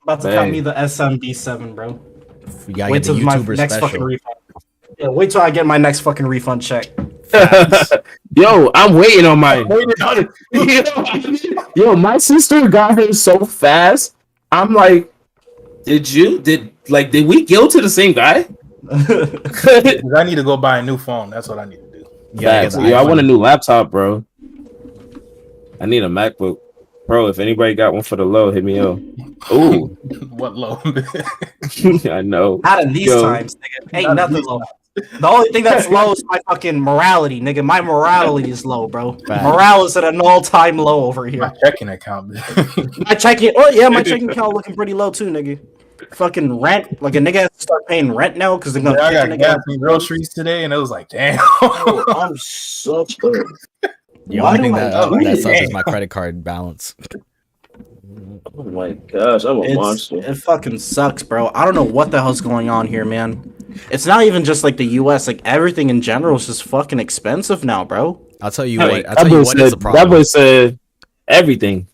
About to cut me the SMB7, bro. You gotta Wait get the till my YouTuber next special. fucking refund. Yeah, wait till I get my next fucking refund check. Yo, I'm waiting on mine. Yo, my sister got hers so fast. I'm like, did we go to the same guy? I need to go buy a new phone. That's what I need to do. Yeah, I want a new laptop, bro. I need a MacBook. Bro, if anybody got one for the low, hit me up. Ooh. What low? I know. Not in these times, nigga. Ain't nothing low. The only thing that's low is my fucking morality, nigga. My morality is low, bro. Morale is at an all-time low over here. My checking account. my checking account looking pretty low too, nigga. Fucking rent, like a nigga has to start paying rent now because they're gonna. I got gas and groceries today, and it was like, damn. I'm such good. The only thing that sucks is my credit card balance. Oh my gosh, I'm a monster. It fucking sucks, bro. I don't know what the hell's going on here, man. It's not even just like the US, like everything in general is just fucking expensive now, bro. I'll tell you what. I'll tell you what is the problem. That boy said everything,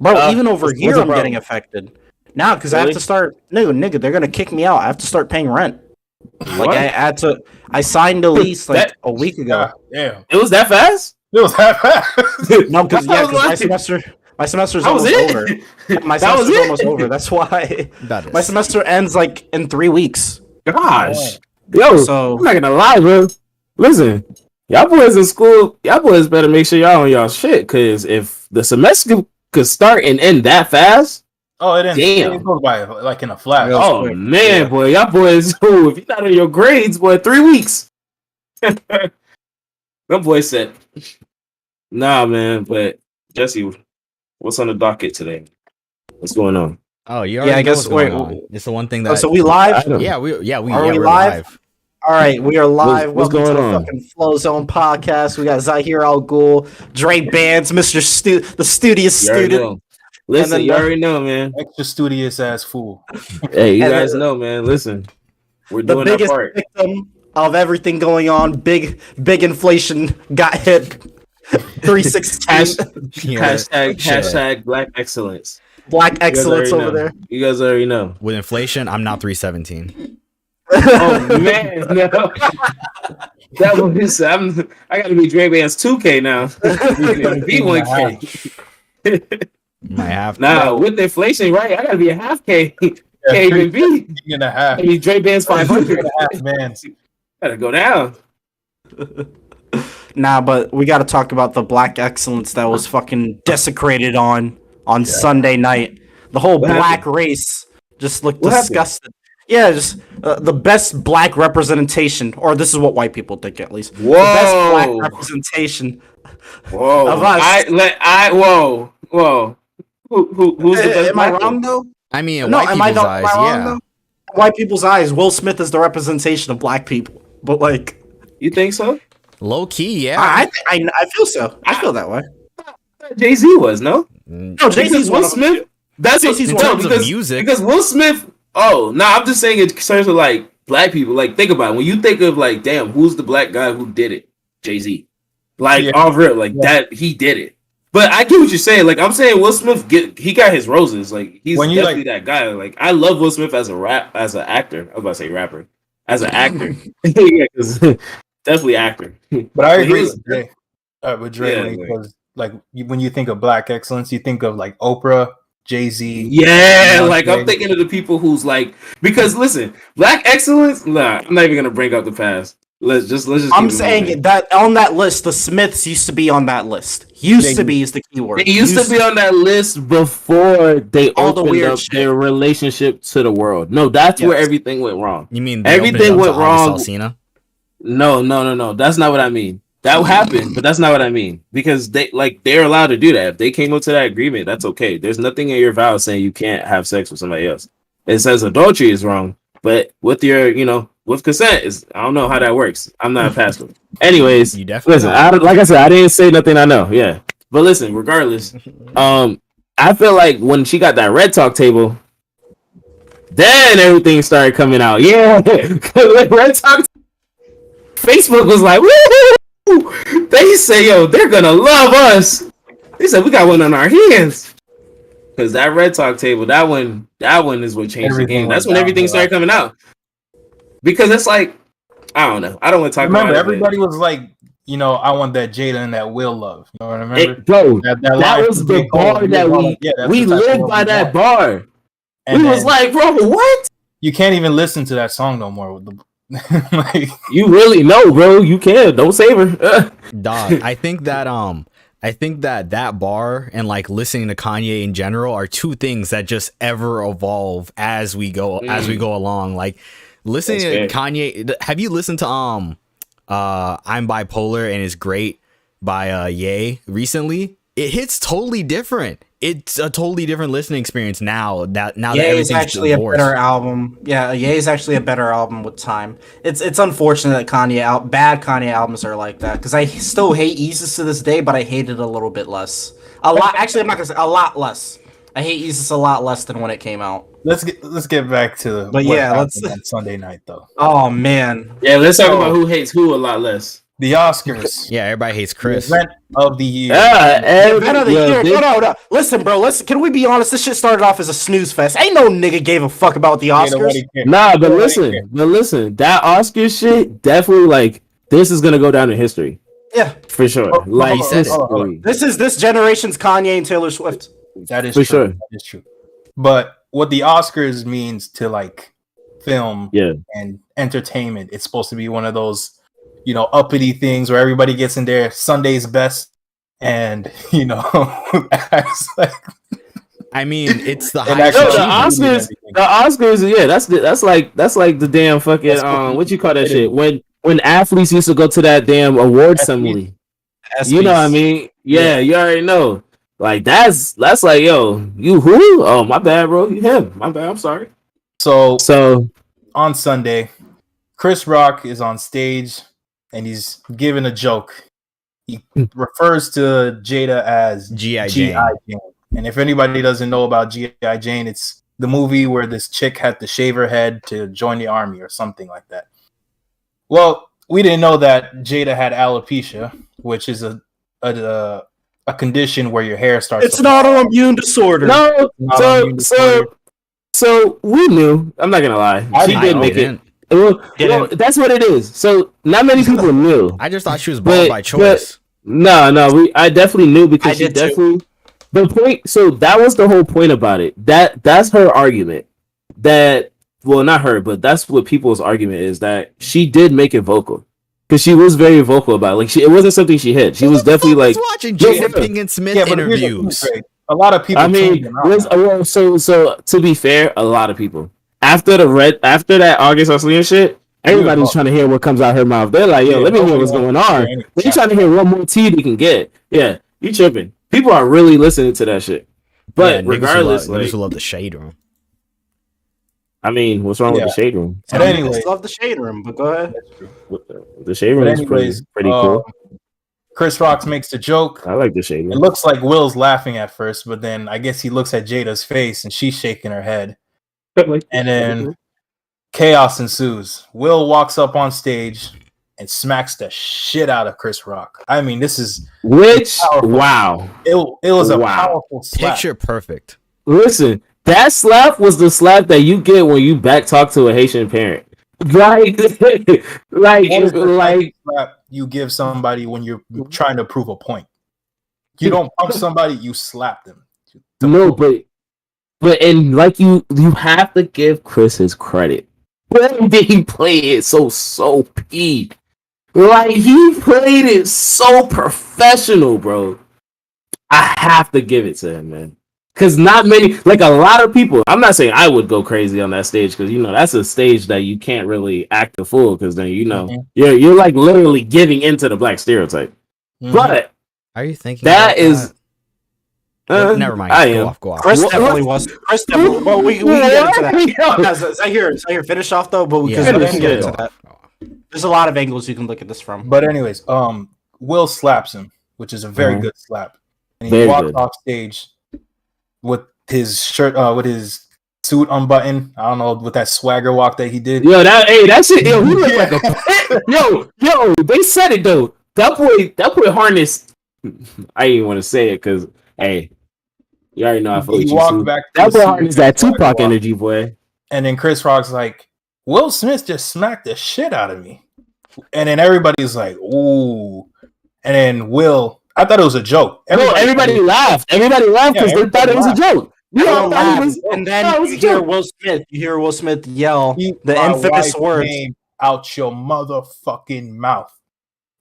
bro. Even over here, I'm getting affected now because I have to start. Nigga, they're gonna kick me out. I have to start paying rent. Like I had to. I signed a lease like a week ago. Yeah, it was that fast. It was that fast. No, because my semester's almost over. My semester's almost over. That's why my semester ends like in 3 weeks. Gosh, yo, so I'm not gonna lie, bro. Listen, y'all boys in school, y'all boys better make sure y'all on y'all shit, cause if the semester could start and end that fast, it goes by like in a flash. Oh man, boy, y'all boys, if you're not on your grades, boy, 3 weeks. That boy said, "Nah, man." But Jesse, what's on the docket today? What's going on? Oh, you already know what's going on. It's the one thing that. So we live? We're live? live. All right, we are live. What's Welcome going to on? The fucking Flozone podcast. We got Zahir Al Ghul, Dre Bands, the studious student. Listen, you already know, man. Extra studious ass fool. Hey, you guys know, man. Listen, we're doing our part. The biggest victim of everything going on. Big inflation got hit. 316. Hashtag Black Excellence. Black Excellence over there. You guys already know. With inflation, I'm not 317. Oh man, no. That was I gotta be Dre Band's 2K now. B1K. Might have with inflation, right? I gotta be a half K. Even B and a half. I mean Dre Band's 500. Man, gotta go down. Nah, but we gotta talk about the Black Excellence that was fucking desecrated on Sunday night. The whole black race just looked disgusting. Yeah, just the best black representation, or this is what white people think at least. Whoa. The best black representation of us. Whoa. Who's the best? Am I wrong though? I mean, in white people's eyes, yeah. White people's eyes, Will Smith is the representation of black people. But like, you think so? Low key, yeah. I feel so. I feel that way. Jay-Z was no. No, Jay-Z's Will Smith. That's Jay-Z's one of the music. Because Will Smith. Oh, no, I'm just saying in terms of like black people. Like, think about it. When you think of like, damn, who's the black guy who did it? Jay-Z. Like, all real, like that, he did it. But I get what you're saying. Like, I'm saying Will Smith, he got his roses. Like, he's definitely that guy. Like, I love Will Smith as an actor. I was about to say rapper. As an actor. Yeah, because definitely actor. But I agree with Dre because like when you think of black excellence, you think of like Oprah, Jay-Z. Yeah, like I'm thinking of the people who's like, because listen, black excellence. Nah, I'm not even gonna bring up the past. Let's just. I'm saying that on that list, the Smiths used to be on that list. Used to be is the keyword. They used to be on that list before they opened up their relationship to the world. No, that's where everything went wrong. You mean everything went wrong? No. That's not what I mean. That happened, but that's not what I mean. Because they're allowed to do that. If they came up to that agreement, that's okay. There's nothing in your vows saying you can't have sex with somebody else. It says adultery is wrong, but with your, with consent is, I don't know how that works. I'm not a pastor. Anyways, you definitely listen. Like I said, I didn't say nothing I know. Yeah, but listen. Regardless, I feel like when she got that Red Talk table, then everything started coming out. Yeah, Red Talk. Facebook was like, woo! They say, yo, they're gonna love us. They said we got one on our hands. Because that Red Talk table, that one is what changed the game. That's when everything started coming out. Because it's like, I don't know. I don't want to talk about it. Remember, everybody was like, you know, I want that Jada and that Will love. You know what I remember? Bro, that was the bar that we lived by that bar. And we was like, bro, what? You can't even listen to that song no more with the like, you really know, bro. You can. Don't save her. Dog, I think that bar and like listening to Kanye in general are two things that just ever evolve as we go along. Like listening to Kanye. Have you listened to I'm Bipolar and It's Great by Ye recently? It hits totally different. It's a totally different listening experience now that everything's actually divorced. A better album. Yeah, Ye is actually a better album with time. It's unfortunate that bad Kanye albums are like that, because I still hate Yeezus to this day, but I hate it a little bit less. A lot. Actually, I'm not gonna say a lot less. I hate Yeezus a lot less than when it came out. Let's get back to. But yeah, let's on Sunday night though. Oh man. Yeah, let's talk about who hates who a lot less. The Oscars. Yeah, everybody hates Chris. The event of the year. Event of the year. No. Listen, bro. Can we be honest? This shit started off as a snooze fest. Ain't no nigga gave a fuck about the Oscars. Nah, but listen. That Oscar shit definitely like this is gonna go down in history. Yeah, for sure. Like this is this generation's Kanye and Taylor Swift. That is for true. Sure. That is true. But what the Oscars means to like film and entertainment, it's supposed to be one of those, you know, uppity things where everybody gets in there Sunday's best and, you know, acts like. I mean, it's the Oscars. The Oscars, yeah, that's like the damn fucking what you call that shit when athletes used to go to that damn award ceremony. You know what I mean? Yeah, you already know. Like that's like, yo, you who? Oh, my bad, bro. You him. My bad. I'm sorry. So on Sunday, Chris Rock is on stage and he's giving a joke. He refers to Jada as G.I. Jane. And if anybody doesn't know about G.I. Jane, it's the movie where this chick had to shave her head to join the army or something like that. Well, we didn't know that Jada had alopecia, which is a condition where your hair starts. It's an autoimmune disorder. No, so we knew. I'm not gonna lie. She did make it. Well, that's what it is. So not many people knew. I just thought she was bald by choice. No, I definitely knew because she definitely. The point. So that was the whole point about it. That's her argument. Well, not her, but that's what people's argument is, that she did make it vocal. Because she was very vocal about it. Like it wasn't something she hid. She was definitely like watching Jada Pinkett Smith interviews. A lot of people. I mean, so to be fair, a lot of people after that August Alsina shit, everybody was trying to hear what comes out her mouth. They're like, yo, let me hear what's going on. They trying to hear what more tea they can get. Yeah, you tripping. People are really listening to that shit. But regardless, niggas love the shade room. I mean, what's wrong with the shade room? But anyway, love the shade room, but go ahead. The shade room is pretty cool. Chris Rock makes the joke. I like the shade room. It looks like Will's laughing at first, but then I guess he looks at Jada's face and she's shaking her head. And then chaos ensues. Will walks up on stage and smacks the shit out of Chris Rock. I mean, this is wow. It was a powerful slap. Picture perfect. Listen. That slap was the slap that you get when you back talk to a Haitian parent. Like slap you give somebody when you're trying to prove a point. You don't punch somebody, you slap them. No, but and like you have to give Chris his credit. When did he play it so peak? Like he played it so professional, bro. I have to give it to him, man. Because not many, like a lot of people, I'm not saying I would go crazy on that stage because, you know, that's a stage that you can't really act a fool because then, you know, you're like literally giving into the black stereotype. But are you thinking that is... never mind. I am. Go off. Chris definitely was. Chris definitely. Well, we can get into that. Is I hear finish off though, but because we can get into that. There's a lot of angles you can look at this from. But anyways, Will slaps him, which is a very good slap, and he walks off stage with his shirt, with his suit unbuttoned. I don't know, with that swagger walk that he did. Yo, that shit. Yo, he looked like a yo. They said it though. That boy harnessed. I didn't want to say it because, hey, You already know I fuck with He you. walked back. That boy Hart is that Tupac energy, boy. And then Chris Rock's like, Will Smith just smacked the shit out of me. And then everybody's like, ooh. And then Will, I thought it was a joke. Everybody laughed. Everybody laughed because they thought it was a joke. And then you hear Will Smith. You hear Will Smith yell the infamous words out your motherfucking mouth.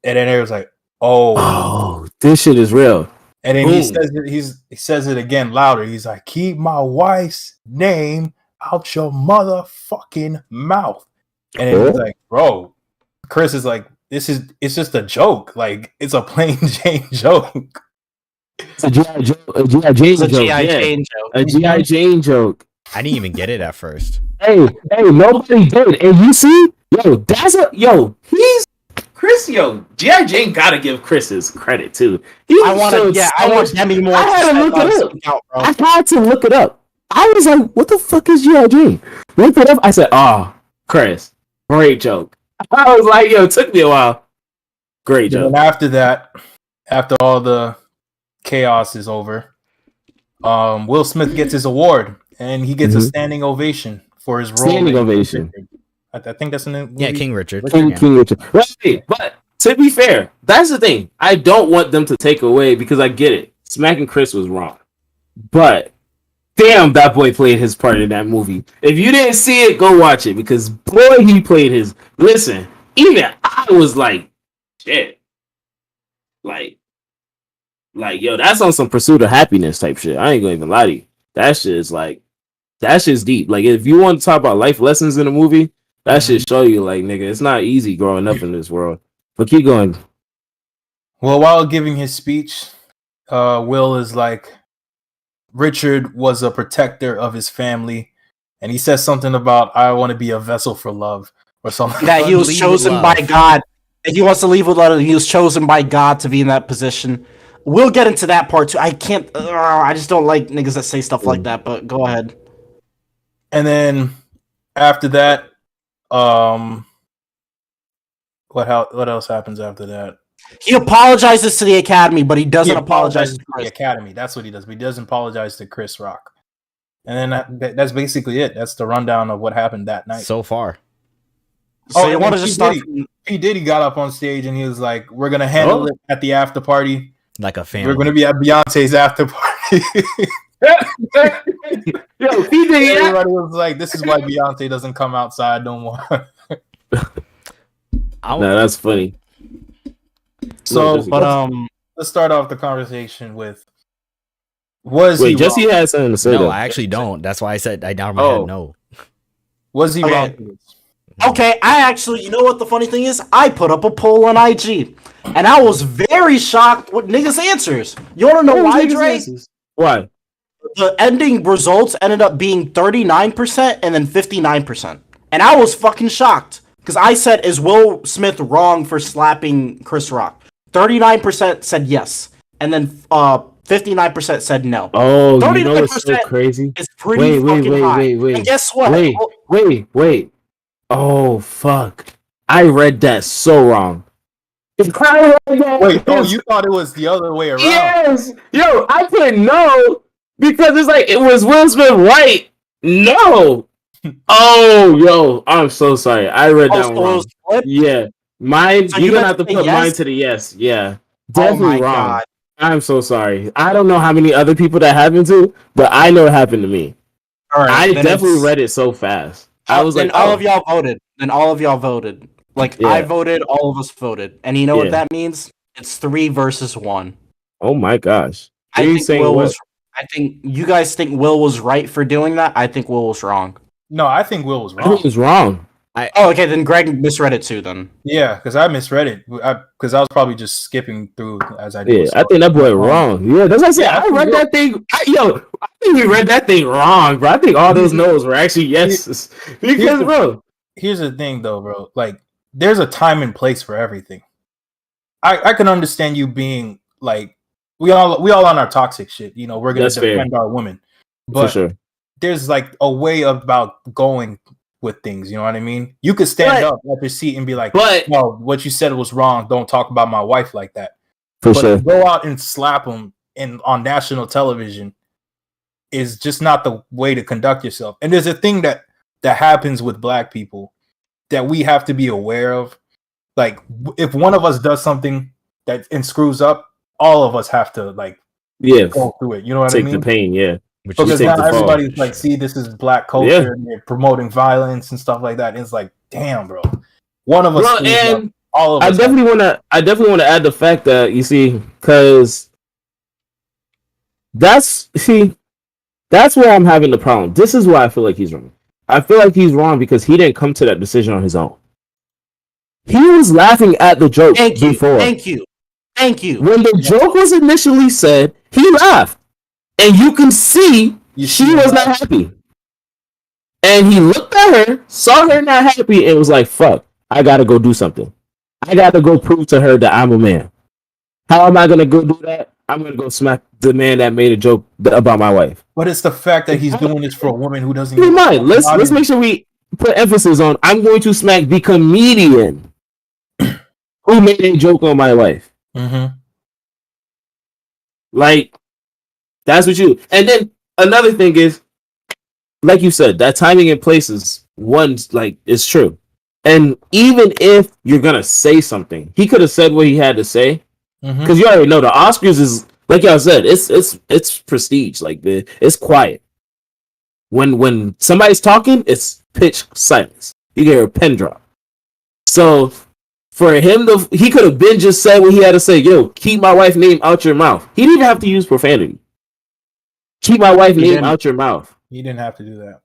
And then it was like, oh, this shit is real. And then he says it again louder. He's like, keep my wife's name out your motherfucking mouth. And then he's like, bro, Chris is like, it's just a joke. Like, it's a plain Jane joke. It's a G.I. Jane joke. A G.I. Jane joke. I didn't even get it at first. Hey, nobody did. And you see, he's Chris, G.I. Jane gotta give Chris his credit too. I want Demi Moore. I had to look it up. I had to look it up. I was like, what the fuck is G.I. Jane? Looked it up. I said, Chris, great joke. I was like, it took me a while. Great joke. And after that, after all the chaos is over, Will Smith gets his award and he gets a standing ovation for his role. Standing ovation. I think that's in the movie. Yeah, King Richard. King Richard. Right, but to be fair, that's the thing. I don't want them to take away because I get it. Smacking Chris was wrong. But damn, that boy played his part in that movie. If you didn't see it, go watch it because boy, he played his. Listen, even I was like, shit. Like, that's on some Pursuit of Happiness type shit. I ain't gonna even lie to you. That shit's deep. Like, if you want to talk about life lessons in a movie, that should show you, like, nigga, it's not easy growing up in this world. But keep going. Well, while giving his speech, Will is like, Richard was a protector of his family, and he says something about, I want to be a vessel for love, or something. That he was chosen by God. He wants to leave with love. He was chosen by God to be in that position. We'll get into that part too. I can't. I just don't like niggas that say stuff like that. But go ahead. And then after that, what else happens after that? He apologizes to the Academy, but he doesn't apologize to the Academy. That's what he does. But he doesn't apologize to Chris Rock. And then that's basically it. That's the rundown of what happened that night so far. So you want to just start? P. Diddy got up on stage and he was like, "We're gonna handle it at the after party, like a family. We're gonna be at Beyonce's after party." Yo, P. Diddy. Everybody was like, "This is why Beyonce doesn't come outside no more." No, that's funny. So, let's start off the conversation with: Was he? Jesse has something to say. No, I actually don't. That's why I said I down my head. No. Was he wrong? Okay, I actually, you know what the funny thing is? I put up a poll on IG, and I was very shocked with niggas' answers. You want to know why, Dre? Why? The ending results ended up being 39% and then 59%. And I was fucking shocked, because I said, is Will Smith wrong for slapping Chris Rock? 39% said yes, and then 59% said no. Oh, 39% you know what's so crazy? It's pretty fucking high. And guess what? Wait. Oh, fuck. I read that so wrong. Wait, you thought it was the other way around? Yes! Yo, I put no because it's like, it was Will Smith right? No! Oh, yo, I'm so sorry. I read that wrong. Yeah. Mine, so you're going to have to put mine to the yes. Yeah. Definitely wrong. God. I'm so sorry. I don't know how many other people that happened to, but I know it happened to me. All right, I definitely read it so fast. I was like, all of y'all voted. Then all of y'all voted. Like, I voted, all of us voted. And you know what that means? It's 3 versus 1. Oh my gosh. I think you guys think Will was right for doing that. I think Will was wrong. No, I think Will was wrong. I think he was wrong. Okay, then Greg misread it too, then. Yeah, because I misread it. Because I was probably just skipping through as I did. Yeah, I think that boy wrong. Yeah, that's what I said. I read that thing. I think we read that thing wrong, bro. I think all those no's were actually yeses. Because, bro. Here's the thing, though, bro. Like, there's a time and place for everything. I can understand you being, like, we all on our toxic shit. You know, we're going to defend our women. But there's, like, a way about going with things, you know what I mean? You could stand up at your seat and be like, no, what you said was wrong. Don't talk about my wife like that. But go out and slap him on national television is just not the way to conduct yourself. And there's a thing that happens with black people that we have to be aware of. Like, if one of us does something and screws up, all of us have to go through it. You know what I mean? Take the pain, yeah. Because now everybody's like, see, this is black culture, and they're promoting violence and stuff like that. And it's like, damn, bro. One of us, and all of us. I definitely want to add the fact that, you see, because that's where I'm having the problem. This is why I feel like he's wrong. I feel like he's wrong because he didn't come to that decision on his own. He was laughing at the joke before. Thank you. When the joke was initially said, he laughed. And you can see she was not happy. And he looked at her, saw her not happy, and was like, fuck, I gotta go do something. I gotta go prove to her that I'm a man. How am I gonna go do that? I'm gonna go smack the man that made a joke about my wife. But it's the fact that he's doing this for a woman who doesn't even mind. Let's make sure we put emphasis on I'm going to smack the comedian who made a joke on my wife. Mm-hmm. Like, that's what you. And then another thing is, like you said, that timing and places is true. And even if you're gonna say something, he could have said what he had to say. Because you already know the Oscars is, like y'all said, it's prestige. Like, it's quiet. When somebody's talking, it's pitch silence. You get a pen drop. So for him he could have been just said what he had to say. Yo, keep my wife's name out your mouth. He didn't have to use profanity. Keep my wife's name out your mouth. He didn't have to do that.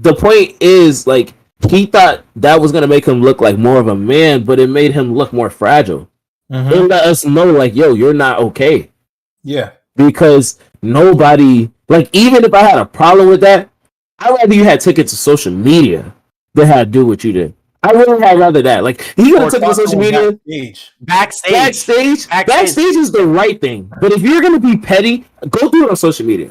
The point is, like, he thought that was gonna make him look like more of a man, but it made him look more fragile. It let us know, like, yo, you're not okay. Yeah. Because nobody, like, even if I had a problem with that, I'd rather you had taken to social media than had to do what you did. I really had rather that. Like, he gonna take to social media. Backstage is the right thing. But if you're gonna be petty, go do it on social media.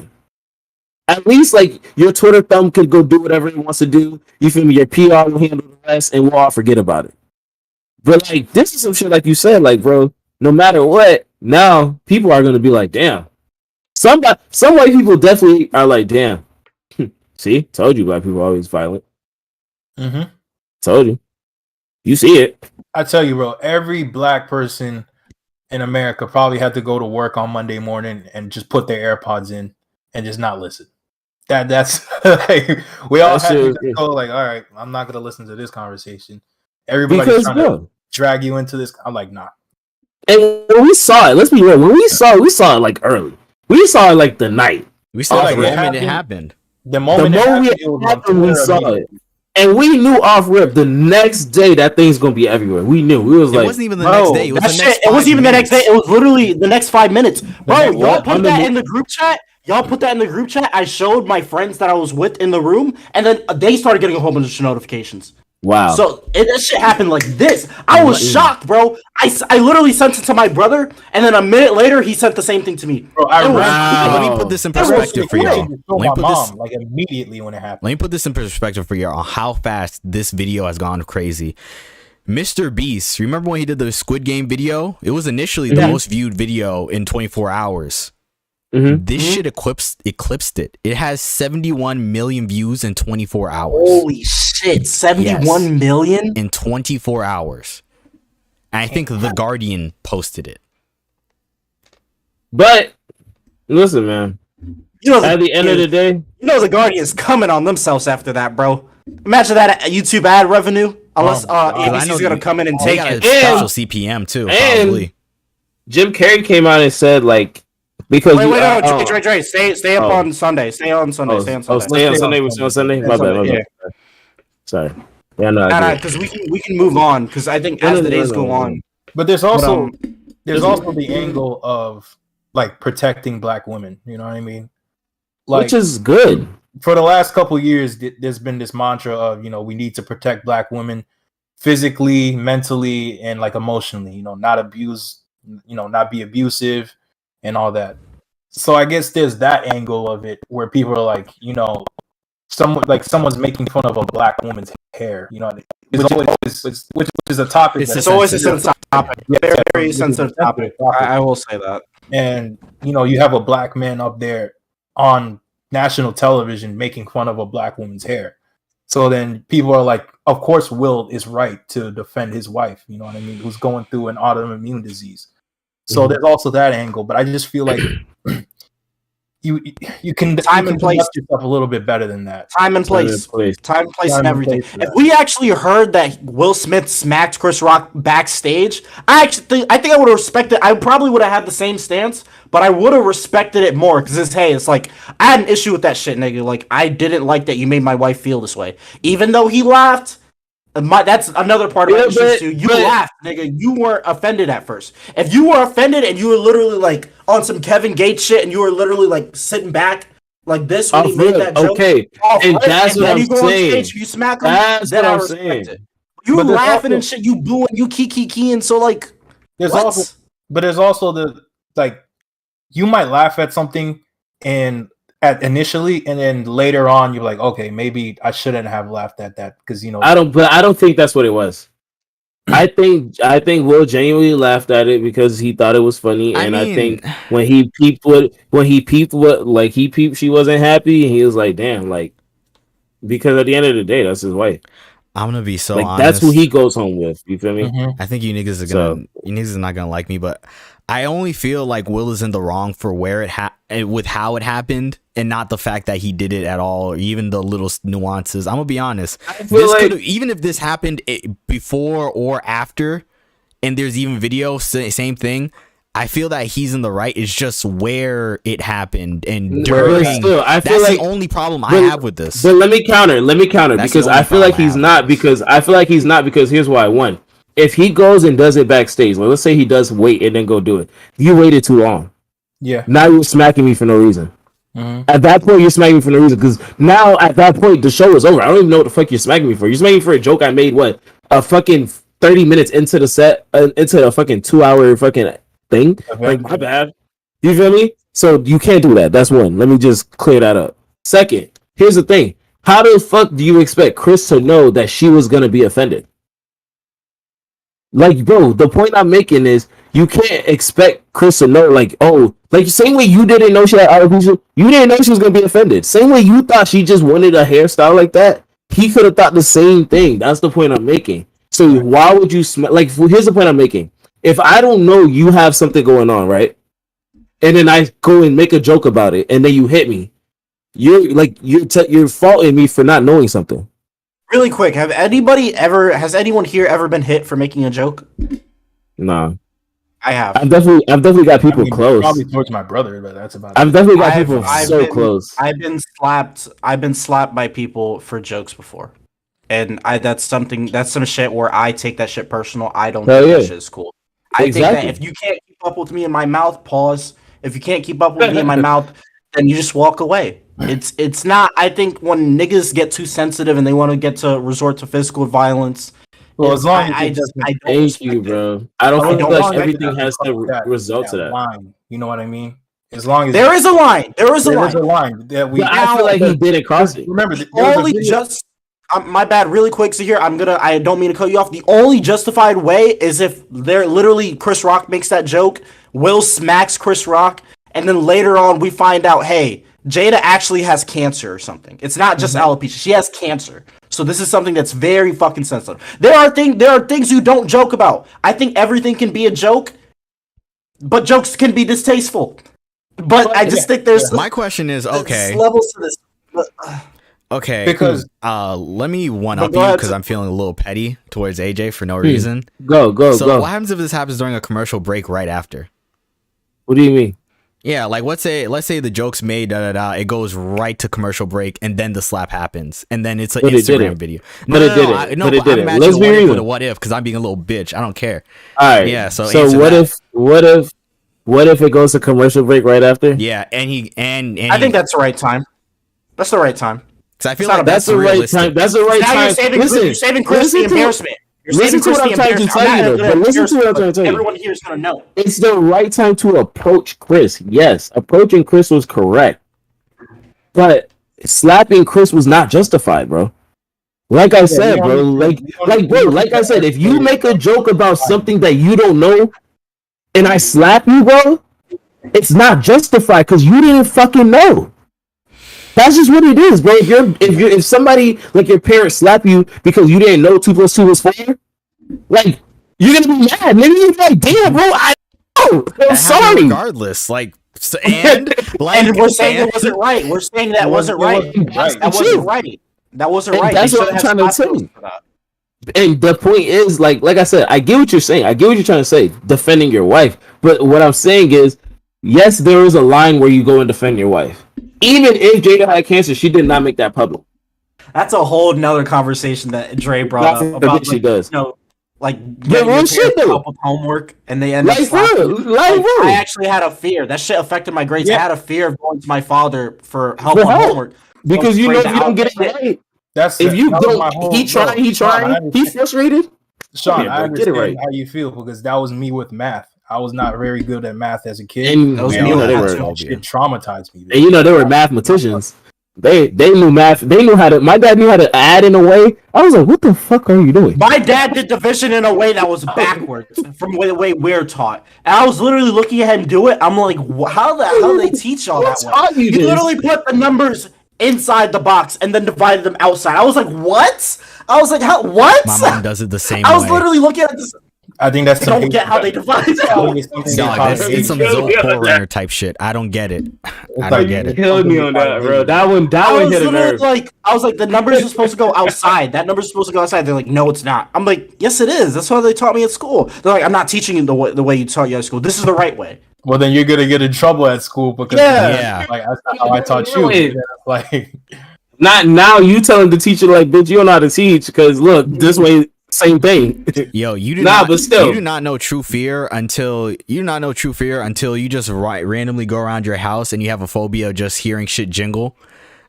At least, like, your Twitter thumb could go do whatever it wants to do. You feel me? Your PR will handle the rest, and we'll all forget about it. But, like, this is some shit, like you said, like, bro, no matter what, now people are gonna be like, damn. Some white people definitely are like, damn. See, told you black people are always violent. Told you. You see it. I tell you, bro, every black person in America probably had to go to work on Monday morning and just put their AirPods in and just not listen. That's like, we all had to go like, all right, I'm not gonna listen to this conversation. Everybody's trying to drag you into this. I'm like, nah. And when we saw it, let's be real. When we saw it like early. We saw it like the night. We saw it the moment it happened. The moment it happened, we saw it. And we knew off rip the next day that thing's gonna be everywhere. We knew. We was like, it wasn't even the next day. It was the next. It wasn't even the next day. It was literally the next 5 minutes. Bro, y'all put that in the group chat. I showed my friends that I was with in the room, and then they started getting a whole bunch of notifications. Wow. So that shit happened like this. I was shocked, bro. I literally sent it to my brother, and then a minute later, he sent the same thing to me. Bro, let me put this in perspective for y'all. Like, immediately when it happened. Let me put this in perspective for y'all on how fast this video has gone crazy. Mr. Beast, remember when he did the Squid Game video? It was initially the most viewed video in 24 hours. This shit eclipsed it. It has 71 million views in 24 hours. Holy shit, 71 million? In 24 hours. And I think The Guardian posted it. But, listen, man. At the end of the day... The Guardian's coming on themselves after that, bro. Imagine that YouTube ad revenue. Unless ABC's going to come in and take it. Special CPM, too, probably. Jim Carrey came out and said, like... Because Dre, stay up on Sunday. Stay on Sunday. Stay on Sunday. My bad. Sorry. Yeah, no, because we can move on. Because I think as the days go on. But there's also the angle of, like, protecting black women. You know what I mean? Like, which is good. For the last couple of years, there's been this mantra of, we need to protect black women physically, mentally, and, like, emotionally. Not abuse. Not be abusive. And all that. So I guess there's that angle of it where people are like, someone's making fun of a black woman's hair, which is a topic. It's always a sensitive topic. Very sensitive topic. I will say that. and you have a black man up there on national television making fun of a black woman's hair. So then people are like, of course Will is right to defend his wife, you know what I mean, who's going through an autoimmune disease. So there's also that angle, but I just feel like you can conduct yourself a little bit better than that. Time and place and everything. If we actually heard that Will Smith smacked Chris Rock backstage, I think I would have respected. I probably would have had the same stance, but I would have respected it more because it's like I had an issue with that shit, nigga. Like I didn't like that you made my wife feel this way, even though he laughed. That's another part of my issue too. You laughed, nigga. You weren't offended at first. If you were offended and you were literally like on some Kevin Gates shit and you were literally like sitting back like this when he made that joke, and that's what I'm saying. You smack him. That's what I'm saying. You were laughing and shit. You booing. You keying. So like, there's also the like, you might laugh at something initially, and then later on you're like, okay, maybe I shouldn't have laughed at that because I don't think that's what it was. I think Will genuinely laughed at it because he thought it was funny, and I think when he peeped she wasn't happy, and he was like, damn, like, because at the end of the day, that's his wife. I'm gonna be so honest. That's who he goes home with. You feel me? I think you niggas are not gonna like me, but I only feel like Will is in the wrong for where with how it happened, and not the fact that he did it at all, or even the little nuances. I'm gonna be honest. Even if this happened before or after, and there's even video, same thing. I feel that he's in the right. It's just where it happened and during. That's the only problem I have with this. But let me counter because I feel like he's not because here's why. One, if he goes and does it backstage, let's say he does wait and then go do it. You waited too long. Yeah. Now you're smacking me for no reason. At that point, you're smacking me for no reason because now at that point the show is over. I don't even know what the fuck you're smacking me for. You're smacking me for a joke I made. What, a fucking 30 minutes into the set, into a fucking 2-hour fucking thing. Like, my bad. You feel me? So you can't do that. That's one. Let me just clear that up. Second, here's the thing. How the fuck do you expect Chris to know that she was gonna be offended? Like, bro, the point I'm making is you can't expect Chris to know, like, oh, like the same way you didn't know she had alopecia, you didn't know she was gonna be offended. Same way you thought she just wanted a hairstyle like that, he could have thought the same thing. That's the point I'm making. So why would you like? Here's the point I'm making. If I don't know you have something going on, right, and then I go and make a joke about it, and then you hit me, you're faulting me for not knowing something. Really quick, has anyone here ever been hit for making a joke? Nah. I have. I've definitely got people close. Probably towards my brother, but that's about it. I've definitely got people so close. I've been slapped by people for jokes before. And that's some shit where I take that shit personal. I don't think that shit is cool. I think that if you can't keep up with me in my mouth, pause. If you can't keep up with me in my mouth, then you just walk away. It's not. I think when niggas get too sensitive and they want to get to resort to physical violence. Well, as long as I thank you, bro. I don't think like everything has to result to that line. You know what I mean? As long as there is a line. There is a line that we. I feel like he didn't cross it. Remember, my bad. Really quick. So here, I don't mean to cut you off. The only justified way is if they're literally Chris Rock makes that joke, Will smacks Chris Rock, and then later on we find out, hey, Jada actually has cancer or something. It's not just alopecia. She has cancer. So this is something that's very fucking sensitive. There are things you don't joke about. I think everything can be a joke, but jokes can be distasteful. But I just think there's my question is levels to this. Okay, because let me one up you because I'm feeling a little petty towards AJ for no reason. Go. So what happens if this happens during a commercial break right after? What do you mean? Yeah, like let's say the joke's made, it goes right to commercial break, and then the slap happens, and then it's an Instagram video. But it didn't. Let's be real. What if? Because I'm being a little bitch. I don't care. All right. Yeah. So what if it goes to commercial break right after? Yeah, and I think that's the right time. That's the right time. Because I feel like that's the right time. That's the right time. You're saving Chris the embarrassment. Listen to what I'm trying to tell you, though. Listen to what I'm trying to tell you. Everyone here is going to know. It's the right time to approach Chris. Yes, approaching Chris was correct. But slapping Chris was not justified, bro. Like I said, bro. Like I said, if you make a joke about something that you don't know, and I slap you, bro, it's not justified because you didn't fucking know. That's just what it is, bro. If somebody like your parents slap you because you didn't know 2 + 2 was 4, like you're gonna be mad. Maybe you're like, damn, bro, I know. I'm sorry. Regardless, like, and we're saying it wasn't right. We're saying that wasn't right. That wasn't right. That wasn't right. That's what I'm trying to tell you. And the point is, like I said, I get what you're saying. I get what you're trying to say, defending your wife. But what I'm saying is, yes, there is a line where you go and defend your wife. Even if Jada had cancer, she did not make that public. That's a whole nother conversation that Dre brought up about she does. Like getting your parents to help with homework and they end up I actually had a fear. That shit affected my grades. I had a fear of going to my father for help on homework. Because you know if you don't get it right. If you don't, he trying, he frustrated. Sean, I understand how you feel because that was me with math. I was not very good at math as a kid. And that was me with it traumatized me. And they were mathematicians. They knew math. They knew how to. My dad knew how to add in a way. I was like, "What the fuck are you doing?" My dad did division in a way that was backwards from the way we're taught. And I was literally looking at him do it. I'm like, "How the hell they teach all that way?" You literally put the numbers inside the box and then divided them outside. I was like, "What?" I was like, "How? What?" My mom does it the same way. I was literally looking at this. I think that's. I don't get how they divide it. It's some Zoe type shit. I don't get it. I don't get it. Killed me on that, bro. That one hit a nerve. I was like, the numbers are supposed to go outside. That number's supposed to go outside. They're like, no, it's not. I'm like, yes, it is. That's how they taught me at school. They're like, I'm not teaching you the way you taught you at school. This is the right way. Well, then you're gonna get in trouble at school because like that's not how I taught you. Like, not now. You telling the teacher like, bitch, you don't know how to teach because look, this way. Same thing. Yo, you do not know true fear until you just randomly go around your house and you have a phobia of just hearing shit jingle.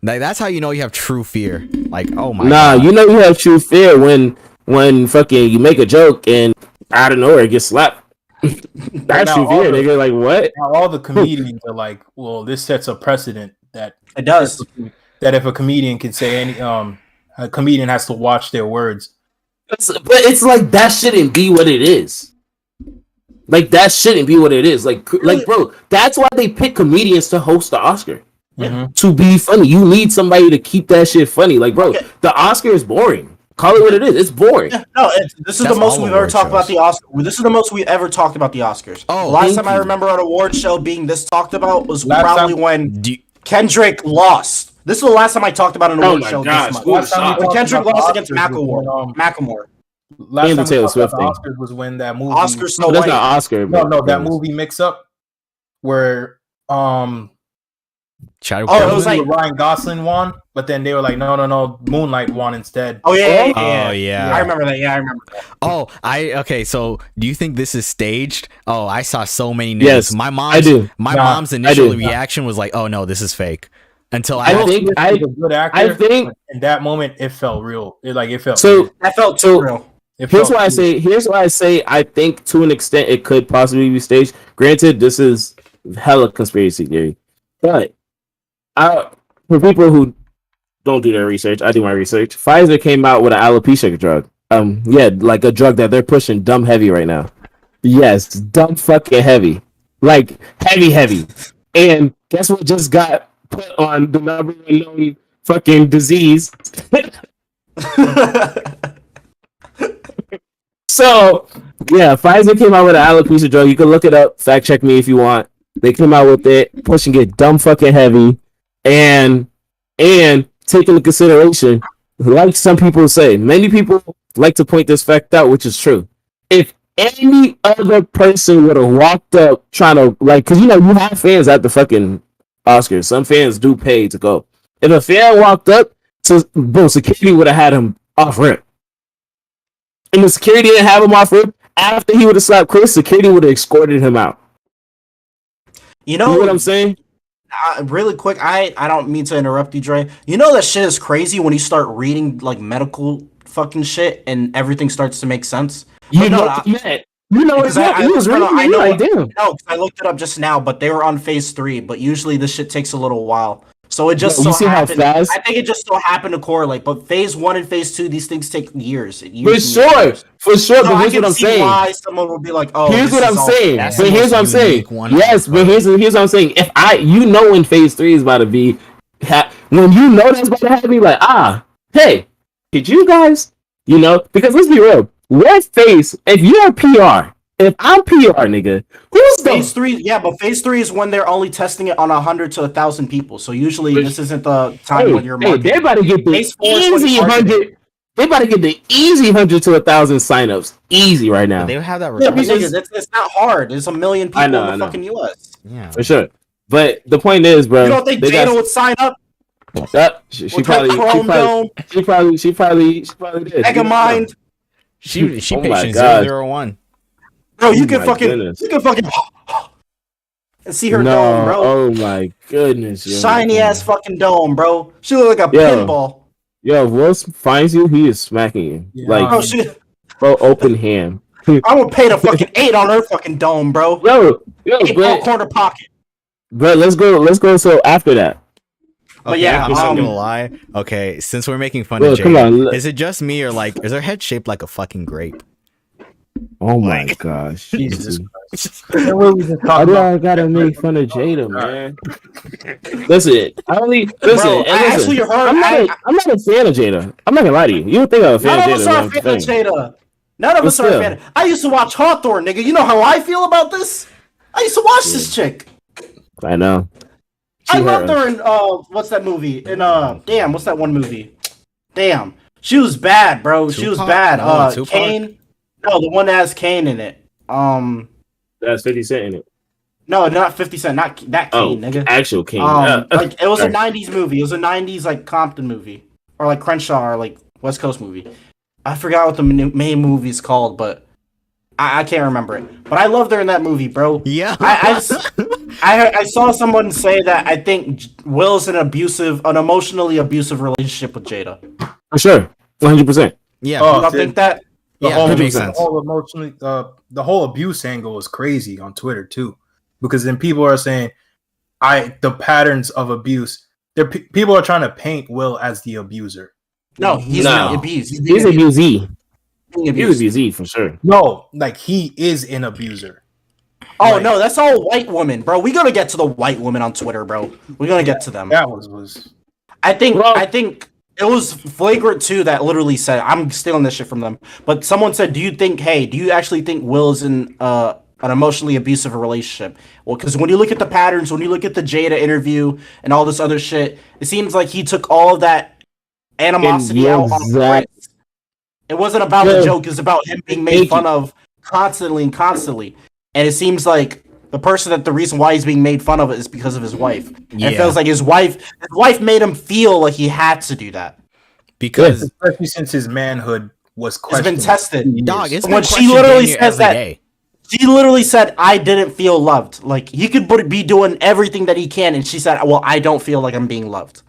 Like that's how you know you have true fear. Like, oh my god. You know you have true fear when fucking you make a joke and out of nowhere it gets slapped. That's true fear. They're like, what? Now all the comedians are like, well, this sets a precedent that it does. That if a comedian can say any a comedian has to watch their words. But it's like that shouldn't be what it is. Like that shouldn't be what it is. Like bro, that's why they pick comedians to host the Oscar. Mm-hmm. To be funny. You need somebody to keep that shit funny. Like, bro, the Oscar is boring. Call it what it is. It's boring. No, this is the most we've ever talked about the Oscars. This is the most we ever talked about the Oscars. Oh, last time I remember an award show being this talked about was probably when Kendrick lost. This is the last time I talked about an award show this month. When Kendrick lost against Macklemore. Last time Taylor Swift thing. Oscars was when that movie. Oscar Snow White. That's not Oscar. No, that movie Mix Up, where it was like Ryan Gosling won, but then they were like, no, Moonlight won instead. Oh yeah. I remember that. Yeah, I remember that. Oh, okay. So, do you think this is staged? Oh, I saw so many news. Yes, my mom's initial reaction was like, "Oh no, this is fake." Until I think a good actor. In that moment it felt real. It felt so. That felt too real. Here's why I say I think to an extent it could possibly be staged. Granted, this is hella conspiracy theory, but for people who don't do their research, I do my research. Pfizer came out with an alopecia drug. Like a drug that they're pushing dumb heavy right now. Yes, dumb fucking heavy, like heavy. And guess what just got put on the number one known fucking disease? So, yeah, Pfizer came out with an alopecia drug. You can look it up. Fact check me if you want. They came out with it, pushing it dumb fucking heavy, and taking into consideration, like some people say, many people like to point this fact out, which is true. If any other person would have walked up trying to, like, because you have fans at the fucking Oscars. Some fans do pay to go. If a fan walked up, security would have had him off rip. And the security didn't have him off rip. After he would have slapped Chris, security would have escorted him out. You know what I'm saying? Really quick, I don't mean to interrupt you, Dre. You know that shit is crazy when you start reading like medical fucking shit and everything starts to make sense. You know what you meant. You know exactly. I know. I looked it up just now, but they were on phase 3. But usually this shit takes a little while. So it just you see how happened. fast? I think it just so happened to correlate. But phase 1 and phase 2, these things take years. For sure. But So here's I can what I'm see saying. why someone would be like, "Oh, here's what I'm saying. That's But the here's most what I'm saying. unique one Yes, I've but here's what I'm saying. If when phase 3 is about to be, when you know that's about to happen, like, hey, could you guys, because let's be real, what phase? If you're PR, if I'm PR, nigga, who's phase 3? Yeah, but phase 3 is when they're only testing it on 100 to 1,000 people. So usually this isn't the time when you're marketing. They're about to get the easy 100. They about to get the easy 100 to 1,000 signups, easy right now. But they have that. Yeah, but it's not hard. There's 1 million people in the fucking US. Yeah, for sure. But the point is, bro. You don't think Jada would sign up? She probably did. Megamind. She patient 001. Bro, you can fucking and see her dome, bro. Oh my goodness, shiny ass fucking dome, bro. She look like a pinball. Yo, if Will finds you, he is smacking you. Like, bro, open hand. I would pay the fucking 8 on her fucking dome, bro. Yo, corner pocket. But let's go. So after that. But yeah, I'm not gonna lie. Okay, since we're making fun of Jada, is it just me or like is her head shaped like a fucking grape? Oh my gosh, Jesus Christ! Why do I gotta make fun of Jada, man? Listen, actually heard. I'm not a fan of Jada. I'm not gonna lie to you. You would think I'm a fan of Jada. None of us are a fan of Jada. None of us are a fan. I used to watch Hawthorne, nigga. You know how I feel about this? I used to watch this chick. I know. I loved her in what's that movie? In damn, what's that one movie? Damn. She was bad, bro. She was bad. Kane. No, the one that has Kane in it. That's 50 Cent in it. No, not 50 Cent, not that Kane, nigga. Actual Kane. Like it was a 90s movie. It was a 90s like Compton movie. Or like Crenshaw or like West Coast movie. I forgot what the main movie's called, but I can't remember it. But I loved her in that movie, bro. Yeah. I saw someone say that I think Will's an emotionally abusive relationship with Jada. For sure. 100%. Yeah. You don't think that? That makes sense. The whole abuse angle is crazy on Twitter too, because then people are saying, the patterns of abuse. People are trying to paint Will as the abuser. No, he's not abused. He's abusee. He's abusee for sure. No, like he is an abuser. Oh no, that's all white women, bro. We gotta get to the white women on Twitter, bro. We're gonna get to them. That was. I think it was Flagrant 2 that literally said, I'm stealing this shit from them. But someone said, do you actually think Will's in an emotionally abusive relationship? Well, because when you look at the patterns, when you look at the Jada interview and all this other shit, it seems like he took all of that animosity out on Chris. It wasn't about the joke, it was about him being made fun of constantly. And it seems like the reason why he's being made fun of it is because of his wife. Yeah. And it feels like his wife made him feel like he had to do that. Because especially since his manhood was questioned. It's been tested. Dog, it's when she literally says that, she literally said, I didn't feel loved. Like, he could be doing everything that he can, and she said, well, I don't feel like I'm being loved.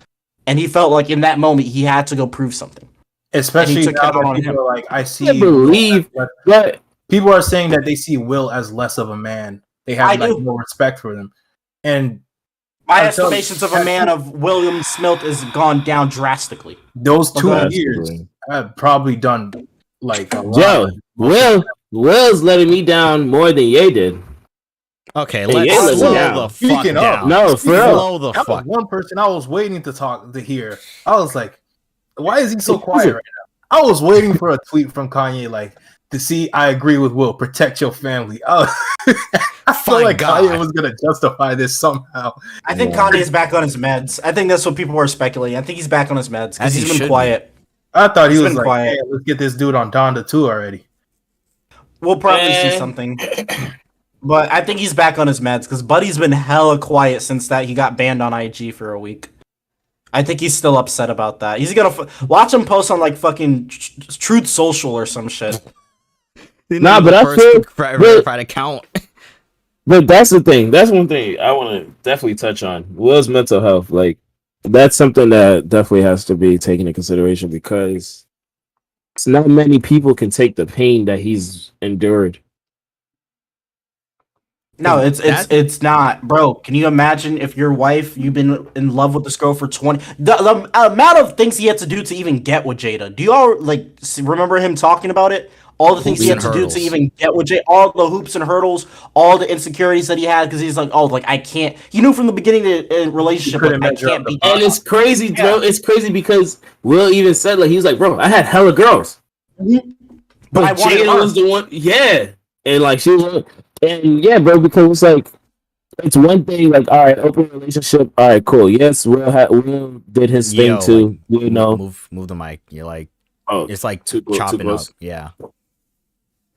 And he felt like in that moment, he had to go prove something. Especially now that people are like, I believe that people are saying that they see Will as less of a man. They have more respect for them. And my estimations of a man of Will Smtih has gone down drastically. Those 2 years have probably done like a lot. Yo, Will's letting me down more than Ye did. Okay, let's slow the fuck down. No, for real. That was one person I was waiting to hear. I was like, why is he so quiet right now? I was waiting for a tweet from Kanye like, to see, I agree with Will. Protect your family. I feel like Kanye was gonna justify this somehow. I think Kanye's back on his meds. I think that's what people were speculating. I think he's back on his meds because he's been quiet. I thought he was like, quiet. Hey, let's get this dude on Donda 2 already. We'll probably see something. But I think he's back on his meds because Buddy's been hella quiet since that he got banned on IG for a week. I think he's still upset about that. He's gonna watch him post on like fucking Truth Social or some shit. Nah, but I feel verified account. But that's the thing. That's one thing I want to definitely touch on. Will's mental health. Like, that's something that definitely has to be taken into consideration because it's not many people can take the pain that he's endured. No, it's not, bro. Can you imagine if your wife, you've been in love with this girl for 20, the amount of things he had to do to even get with Jada? Do you all like remember him talking about it? All the things he had to do to even get with Jada, all the hoops and hurdles, all the insecurities that he had because he's like, oh, like I can't. He knew from the beginning of the relationship, like, I can't be. And it's crazy, bro. It's crazy because Will even said, like, he was like, bro, I had hella girls, but Jada was the one, and like she was. And yeah, bro, because it's like it's one thing, like, all right, open relationship, all right, cool. Yes, Will did his thing too. Like, you know, move the mic. You're like, it's like chopping up. Yeah.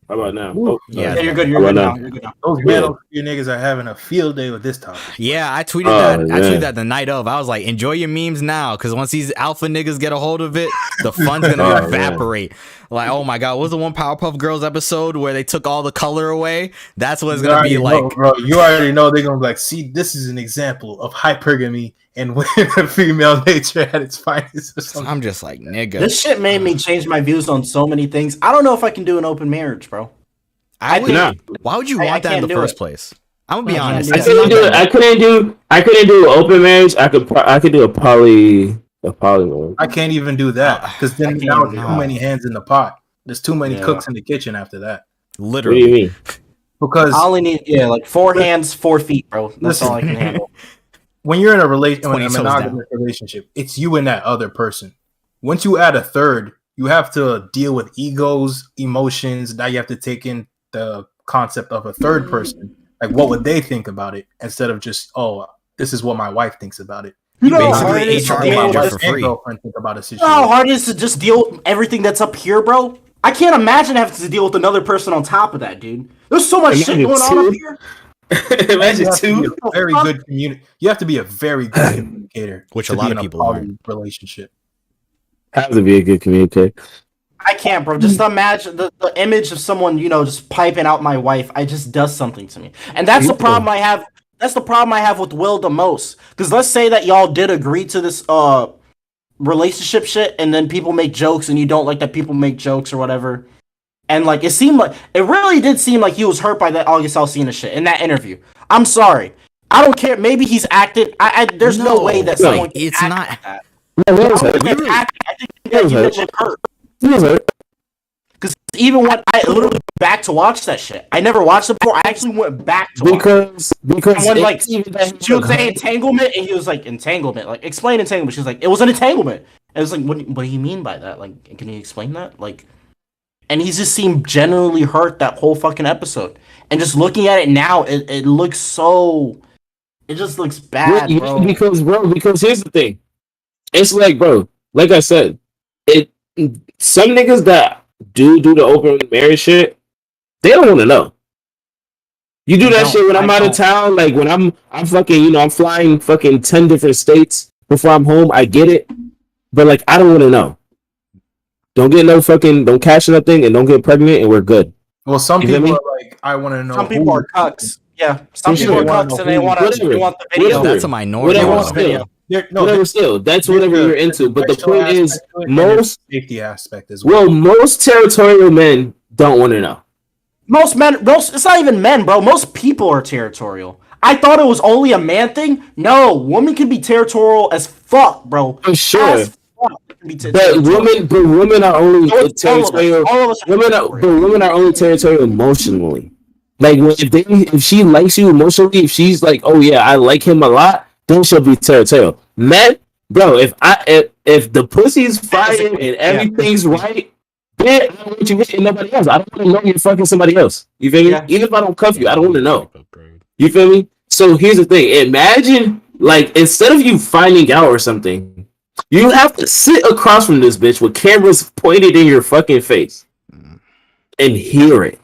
How about now? Yeah, you're good. You're good now. You're good now. Those you niggas are having a field day with this topic. Yeah, I tweeted that. I tweeted that the night of. I was like, enjoy your memes now, because once these alpha niggas get a hold of it, the fun's gonna evaporate. Like, oh my god, what was the one Powerpuff Girls episode where they took all the color away? That's what it's gonna be like. Bro, you already know they're gonna be like, see, this is an example of hypergamy and when female nature at its finest. I'm just like, nigga. This shit made me change my views on so many things. I don't know if I can do an open marriage, bro. Why would you want that in the first place? I'm gonna be honest. I couldn't do open marriage. I could do a poly one. I can't even do that because then now there's too many hands in the pot. There's too many cooks in the kitchen after that. Literally. What do you mean? Because I only need like 4 hands, 4 feet, bro. That's all I can handle. When you're in a monogamous relationship, it's you and that other person. Once you add a third, you have to deal with egos, emotions. Now you have to take in the concept of a third person. Like, what would they think about it? Instead of just, oh, this is what my wife thinks about it. You basically HR manager for free. Think about a situation. How hard it is to just deal with everything that's up here, bro? I can't imagine having to deal with another person on top of that, dude. There's so much shit going on up here. Imagine two. Very good You have to be a very good communicator, which a lot of people are. Relationship have to be a good communicator. I can't, bro. Just imagine the image of someone, just piping out my wife. I just does something to me, and that's the problem I have. That's the problem I have with Will the most. Because let's say that y'all did agree to this relationship shit, and then people make jokes, and you don't like that people make jokes or whatever. And like it really did seem like he was hurt by that August Alsina shit in that interview. I'm sorry. I don't care. Maybe he's acted. There's no way that someone can it's act not. like that. I think that you look hurt. Because even when I literally back to watch that shit, I never watched it before. I actually went back to because when like she was saying entanglement, and he was like entanglement, like explain entanglement. She was like, it was an entanglement. And it was like, what do you mean by that? Like, can you explain that? Like. And he just seemed genuinely hurt that whole fucking episode. And just looking at it now, it looks so... It just looks bad, bro. Because here's the thing. It's like, bro, like I said, some niggas that do the open marriage shit, they don't want to know. You do that shit when I'm out of town, like when I'm fucking, I'm flying fucking 10 different states before I'm home, I get it. But like, I don't want to know. Don't cash nothing and don't get pregnant and we're good. Well, some people are like, I want to know. Some people are cucks. Yeah. Some people are cucks and they want the video. That's a minority. Whatever still. That's whatever you're into. But the point is, most safety aspect as well. Well, most territorial men don't want to know. Most it's not even men, bro. Most people are territorial. I thought it was only a man thing. No, women can be territorial as fuck, bro. I'm sure. But women are only territorial. Women are only territorial emotionally. Like if she likes you emotionally, if she's like, oh yeah, I like him a lot, then she'll be territorial. Men, bro, if the pussy's fire and everything's right, then I don't want you hitting nobody else. I don't want to know you're fucking somebody else. You feel me? Yeah. Even if I don't cuff you, I don't want to know. You feel me? So here's the thing. Imagine, like, instead of you finding out or something, you have to sit across from this bitch with cameras pointed in your fucking face and hear it.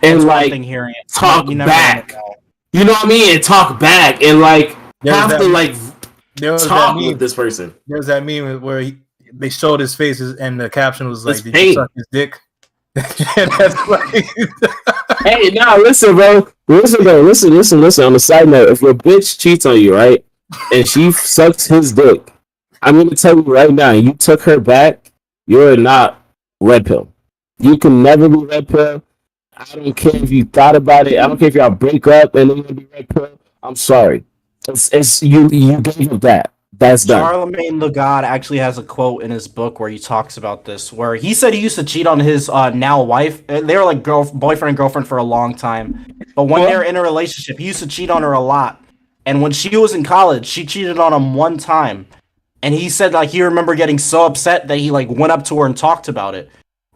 And like talk back. You know what I mean? And talk back and like have to like talk with this person. There's that meme where they showed his faces and the caption was like, "Did you suck his dick?" And that's like hey, now listen, bro. Listen. On the side note, if your bitch cheats on you, right, and she sucks his dick, I'm going to tell you right now, you took her back, you're not red pill. You can never be red pill. I don't care if you thought about it. I don't care if y'all break up and then be red pill. I'm sorry. It's you gave up that. That's done. Charlemagne the God actually has a quote in his book where he talks about this, where he said he used to cheat on his now wife. They were like boyfriend and girlfriend for a long time, but when they were in a relationship, he used to cheat on her a lot. And when she was in college, she cheated on him one time, and he said like he remember getting so upset that he like went up to her and talked about it.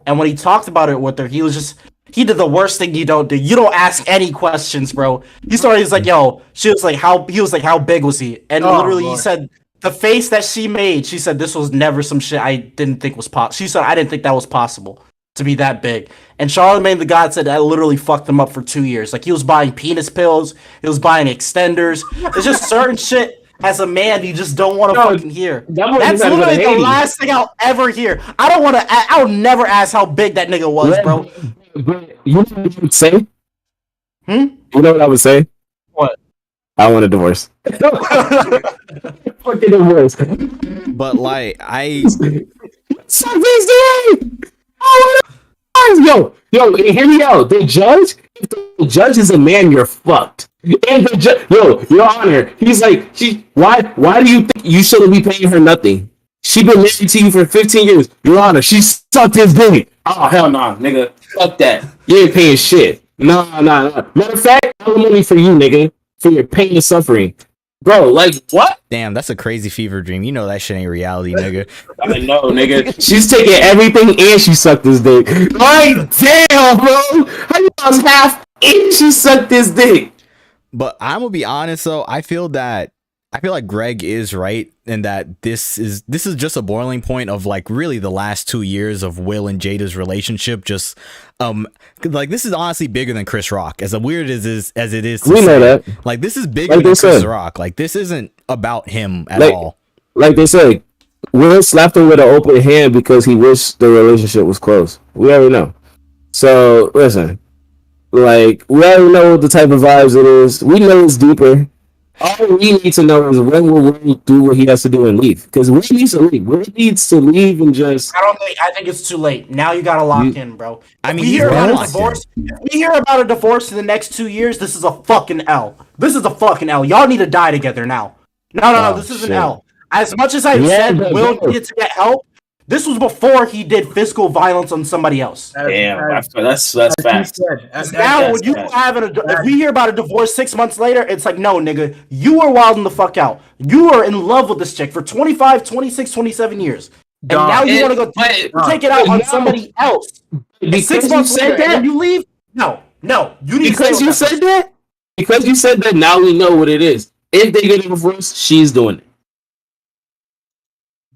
And when he talked about it with her, he did the worst thing you don't do. You don't ask any questions, bro. He's like, yo, how big was he? And literally Lord. He said the face that she made, she said this was never some shit I didn't think was possible. She said I didn't think that was possible to be that big. And Charlemagne the God said that literally fucked him up for 2 years. Like he was buying penis pills, he was buying extenders. There's just certain shit as a man you just don't want to fucking hear. That's literally the last thing I'll ever hear. I'll never ask how big that nigga was, bro. But you know what I would say? You know what I would say? What? I want a divorce. Fucking divorce. But like suck this dick! Yo, hear me out. The judge, if the judge is a man, you're fucked. And the judge, Your Honor, he's like, why do you think you shouldn't be paying her nothing? She been married to you for 15 years. Your Honor, she sucked his dick. Oh, hell nah, nigga. Fuck that. You ain't paying shit. Nah. Matter of fact, alimony for you, nigga. For your pain and suffering. Bro, like, what? Damn, that's a crazy fever dream. You know that shit ain't reality, nigga. I know, nigga. She's taking everything and she sucked his dick. Like, damn, bro. How you lost half and she sucked his dick? But I'm gonna be honest though, I feel like Greg is right in that this is just a boiling point of like really the last 2 years of Will and Jada's relationship. Just like this is honestly bigger than Chris Rock. As weird as it is, we know that. Like this is bigger than Chris Rock. Like this isn't about him at all. Like they say, Will slapped him with an open hand because he wished the relationship was close. We already know. So listen, like we already know the type of vibes it is. We know it's deeper. All we need to know is when will Will do what he has to do and leave. Because Will needs to leave. Will needs to leave and just. I think it's too late. Now you gotta lock in, bro. I mean, we hear about a divorce. If we hear about a divorce in the next 2 years, this is a fucking L. This is a fucking L. Y'all need to die together now. No. This is an L. As much as I said Will needed to get help, this was before he did physical violence on somebody else. Damn, that's facts. Now, when you if we hear about a divorce 6 months later, it's like, no, nigga, you were wilding the fuck out. You were in love with this chick for 25, 26, 27 years. And now you want to go take it out on somebody else. Because 6 months later, and you leave? No. You need because you said that? Because you said that, now we know what it is. If they get a divorce, she's doing it.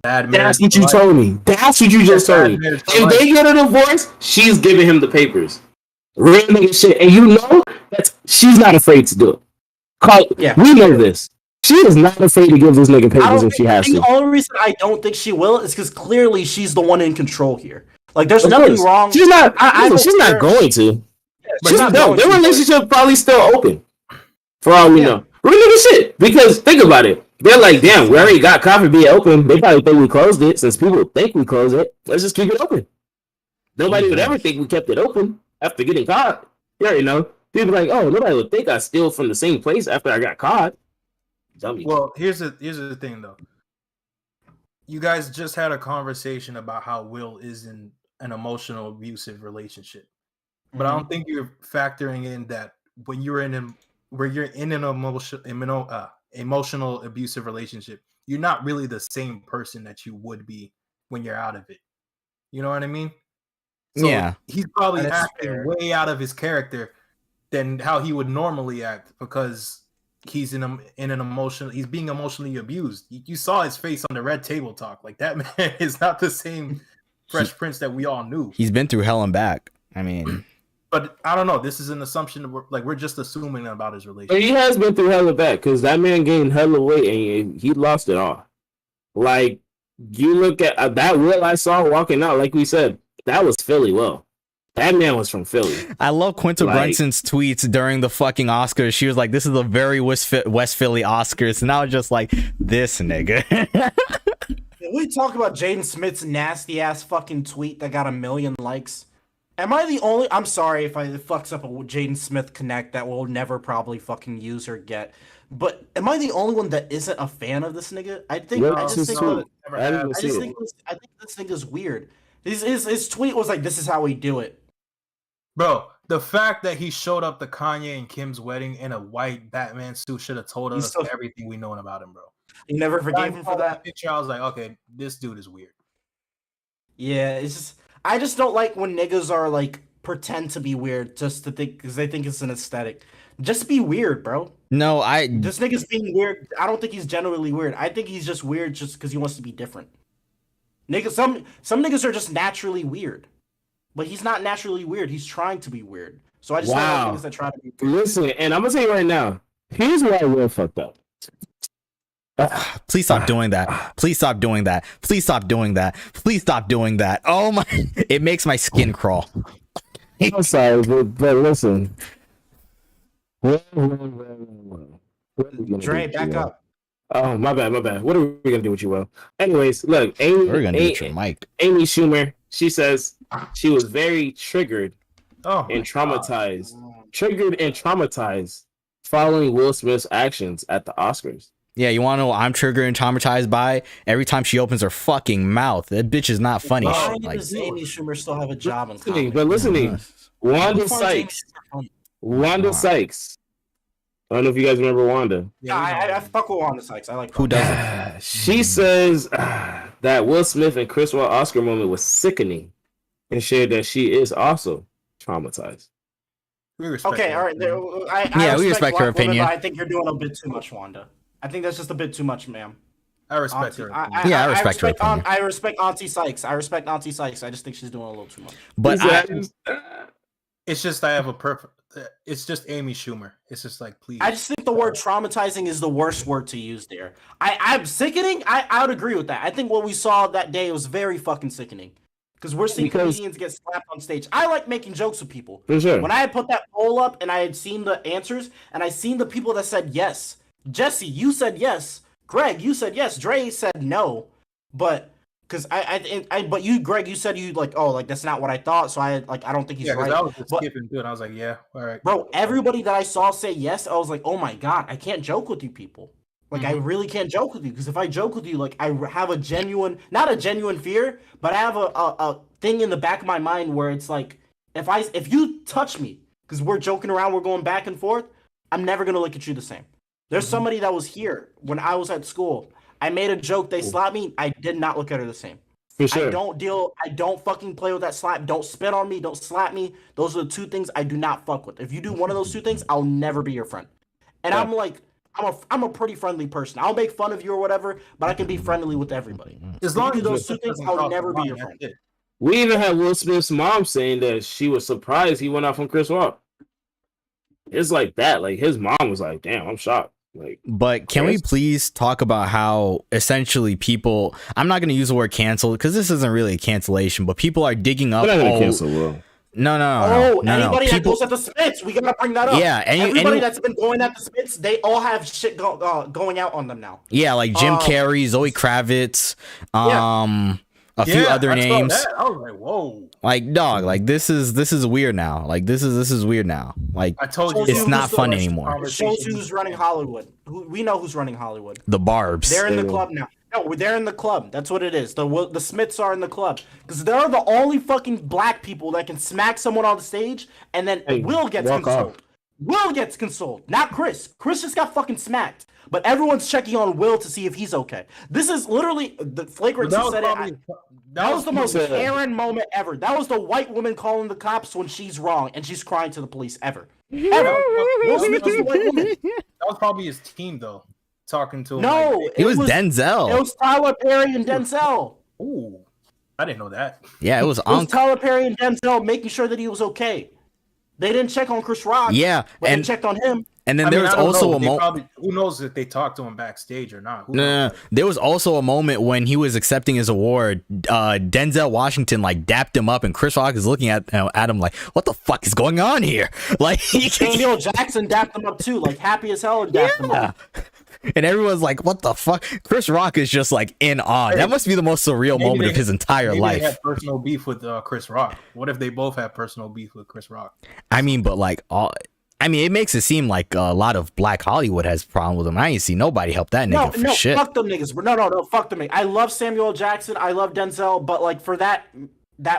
That's what you told me. That's what you just told me. If they get a divorce, she's giving him the papers. Real nigga shit. And you know that she's not afraid to do it. We know this. She is not afraid to give this nigga papers if she has to. The only reason I don't think she will is because clearly she's the one in control here. Like, there's nothing wrong. She's not. She's not going to. Their relationship probably still open. For all we know. Real nigga shit. Because think about it. They're like, damn, we already got Coffee Bean open. They probably think we closed it. Since people think we closed it, let's just keep it open. Nobody would ever think we kept it open after getting caught. You already know. People like, oh, nobody would think I steal from the same place after I got caught. Dummy. Well, here's the thing though. You guys just had a conversation about how Will is in an emotional abusive relationship, but I don't think you're factoring in that when you're in an emotional abusive relationship, you're not really the same person that you would be when you're out of it. You know what I mean? So yeah. He's probably acting way out of his character than how he would normally act because he's he's being emotionally abused. You saw his face on the Red Table Talk. Like, that man is not the same Fresh Prince that we all knew. He's been through hell and back. I mean, but I don't know. This is an assumption. We're just assuming about his relationship. But he has been through hell and back because that man gained hella weight and he lost it all. Like, you look at that Will I saw walking out, like we said, that was Philly Will. That man was from Philly. I love Quinta Brunson's tweets during the fucking Oscars. She was like, this is the very West Philly Oscars. And I was just like, this nigga. Can we talk about Jaden Smith's nasty ass fucking tweet that got 1 million likes? Am I the only? I'm sorry if I fucks up a Jaden Smith connect that we'll never probably fucking use or get. But am I the only one that isn't a fan of this nigga? I think What I else just is think true? I didn't I see just it. think I think this nigga's weird. His tweet was like, "This is how we do it." Bro, the fact that he showed up to Kanye and Kim's wedding in a white Batman suit should have told us everything we know about him, bro. You never forgave him for that picture. I was like, okay, this dude is weird. Yeah, it's just I just don't like when niggas are like pretend to be weird just to think because they think it's an aesthetic. Just be weird, bro. No, this nigga's being weird. I don't think he's genuinely weird. I think he's just weird just because he wants to be different. Niggas, some niggas are just naturally weird, but he's not naturally weird. He's trying to be weird. So I just don't like niggas that try to be weird. Listen, and I'm gonna say right now, here's why Will fucked up. Please stop doing that. Please stop doing that. Please stop doing that. Please stop doing that. Oh my! It makes my skin crawl. I'm sorry, but listen. Dre, back up. Oh, my bad. What are we gonna do with you, Will? Anyways, look, We're gonna do with your mic. Amy Schumer, she says she was very triggered and traumatized. God. Triggered and traumatized following Will Smith's actions at the Oscars. Yeah, you want to know what I'm triggered and traumatized by? Every time she opens her fucking mouth. That bitch is not funny. Why does Amy Schumer still have a job in comedy? But listen to me. Wanda Sykes. I don't know if you guys remember Wanda. Yeah, I fuck with Wanda Sykes. I like Who doesn't? She says that Will Smith and Chris Rock Oscar moment was sickening and shared that she is also traumatized. Okay, all right. We respect her opinion. Women, I think you're doing a bit too much, Wanda. I think that's just a bit too much, ma'am. I respect her. I respect her opinion. I respect Auntie Sykes. I just think she's doing a little too much. But it's just I have a perfect. It's just Amy Schumer. It's just like, please. I just think the word traumatizing is the worst word to use there. I'm sickening. I would agree with that. I think what we saw that day was very fucking sickening. Because we're seeing comedians get slapped on stage. I like making jokes with people. For sure. When I had put that poll up and I had seen the answers and I seen the people that said yes. Jesse, you said yes. Greg, you said yes. Dre said no. But because but you, Greg, you said you like, oh, like that's not what I thought. So I don't think he's right. I was just skipping through it. I was like, yeah, all right. Bro, everybody that I saw say yes, I was like, oh my God, I can't joke with you people. Like, I really can't joke with you because if I joke with you, like, I have a genuine, not a genuine fear, but I have a thing in the back of my mind where it's like, if you touch me, because we're joking around, we're going back and forth, I'm never going to look at you the same. There's somebody that was here when I was at school. I made a joke, they slapped me, I did not look at her the same. For sure. I don't fucking play with that slap. Don't spit on me, don't slap me. Those are the two things I do not fuck with. If you do one of those two things, I'll never be your friend. And I'm like, I'm a pretty friendly person. I'll make fun of you or whatever, but I can be friendly with everybody. As long as you do those two things, I'll never be your friend. We even had Will Smith's mom saying that she was surprised he went out from Chris Rock. It's like that. Like his mom was like, "Damn, I'm shocked." Like, but can we please talk about how essentially people? I'm not going to use the word cancel because this isn't really a cancellation, but people are digging up. Cancel Will. No. Anybody that goes at the Smiths, we gotta bring that up. Yeah, everybody that's been going at the Smiths, they all have shit going out on them now. Yeah, like Jim Carrey, Zoe Kravitz, a few other names. I was like, whoa. Like, dog, like this is weird now. Like this is weird now. Like I told you, it's not fun anymore. It shows who's running Hollywood. We know who's running Hollywood. The Barbs. They're in the club now. No, they're in the club. That's what it is. The Smiths are in the club because they're the only fucking black people that can smack someone on the stage and then Will gets consoled. Will gets consoled, not Chris. Chris just got fucking smacked. But everyone's checking on Will to see if he's okay. This is literally the flagrant said it. That was the most Karen moment ever. That was the white woman calling the cops when she's wrong and she's crying to the police ever. Will Smith is the white woman. That was probably his team though. Talking to him. No, it was Denzel. It was Tyler Perry and Denzel. Ooh, I didn't know that. Yeah, it was Tyler Perry and Denzel making sure that he was okay. They didn't check on Chris Rock. Yeah, but they checked on him. And then there was also a moment. Who knows if they talked to him backstage or not? No. There was also a moment when he was accepting his award. Denzel Washington like dapped him up, and Chris Rock is looking at him like, "What the fuck is going on here?" Like Samuel Jackson dapped him up too, like happy as hell. Dapped him up. And everyone's like, what the fuck? Chris Rock is just like in awe. That must be the most surreal moment of his entire life. They had personal beef with Chris Rock. What if they both have personal beef with Chris Rock? I mean, but like it makes it seem like a lot of Black Hollywood has a problem with him. I ain't see nobody help that nigga for shit. Fuck them niggas. No, fuck them. I love Samuel Jackson. I love Denzel, but like for that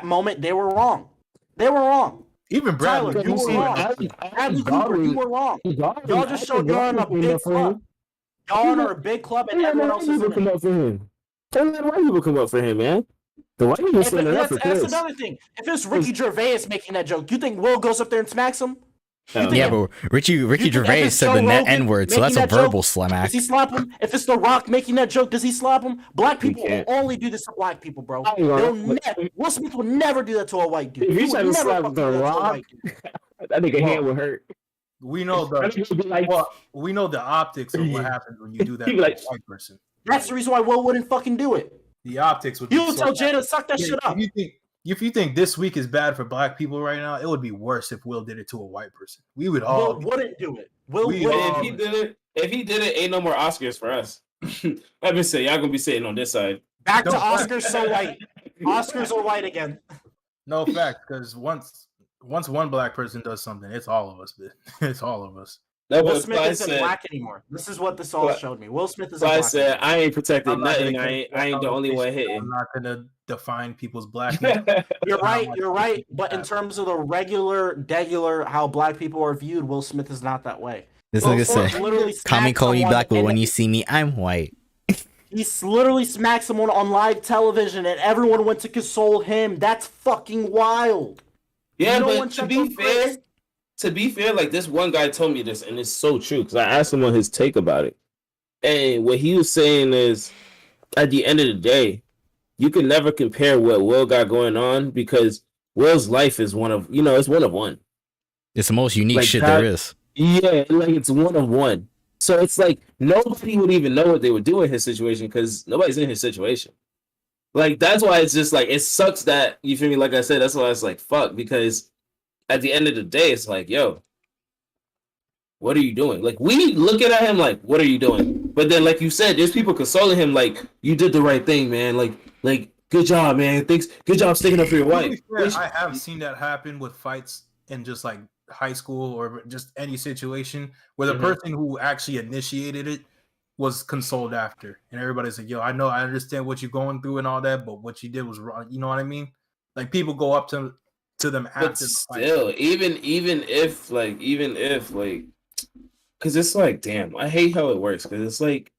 moment, they were wrong. They were wrong. Even Bradley, Tyler, you were wrong. Bradley Cooper, you were wrong. Y'all just showed y'all in a big club. Y'all are a big club, and everyone else is in it. Don't let white people come up for him, man. The white people standing up for Chris. That's another thing. If it's Ricky Gervais making that joke, you think Will goes up there and smacks him? Yeah, but Ricky Gervais said the N-word, so that's a verbal smack. Does he slap him? If it's The Rock making that joke, does he slap him? Black people will only do this to black people, bro. Will Smith will never do that to a white dude. If you try to slap The Rock, that nigga hand would hurt. We know the optics of what happens when you do that to a white person. That's the reason why Will wouldn't fucking do it. The optics would. You would tell Jada to suck that shit up. If you think this week is bad for black people right now, it would be worse if Will did it to a white person. We would all. Will wouldn't do it. If he did it, ain't no more Oscars for us. Let me say, y'all gonna be sitting on this side. Back to Oscars so white. Oscars are white again. No fact, because once one black person does something, it's all of us. It's all of us. No, Will Smith isn't black anymore. This is what this all showed me. Will Smith is black. I said I ain't protecting nothing. I ain't the only one hitting. I'm not gonna define people's blackness. You're right. But in terms of the regular how black people are viewed, Will Smith is not that way. This nigga said, "Call me Cody Black, but when you see me, I'm white." He literally smacked someone on live television, and everyone went to console him. That's fucking wild. Yeah, but to be fair, like this one guy told me this, and it's so true because I asked him on his take about it, and what he was saying is, at the end of the day, you can never compare what Will got going on because Will's life is it's one of one. It's the most unique shit there is. Yeah, like it's one of one. So it's like nobody would even know what they would do in his situation because nobody's in his situation. Like that's why it's just like it sucks that you feel me. Like I said, that's why it's like fuck because at the end of the day, it's like yo, what are you doing? Like we looking at him like, what are you doing? But then, like you said, there's people consoling him like you did the right thing, man. Like good job, man. Thanks, good job sticking up for your wife. I have seen that happen with fights in just like high school or just any situation where the person who actually initiated it was consoled after, and everybody's like, "Yo, I understand what you're going through and all that, but what you did was wrong." You know what I mean? Like people go up to them after. But still, even if, because it's like, damn, I hate how it works because it's like.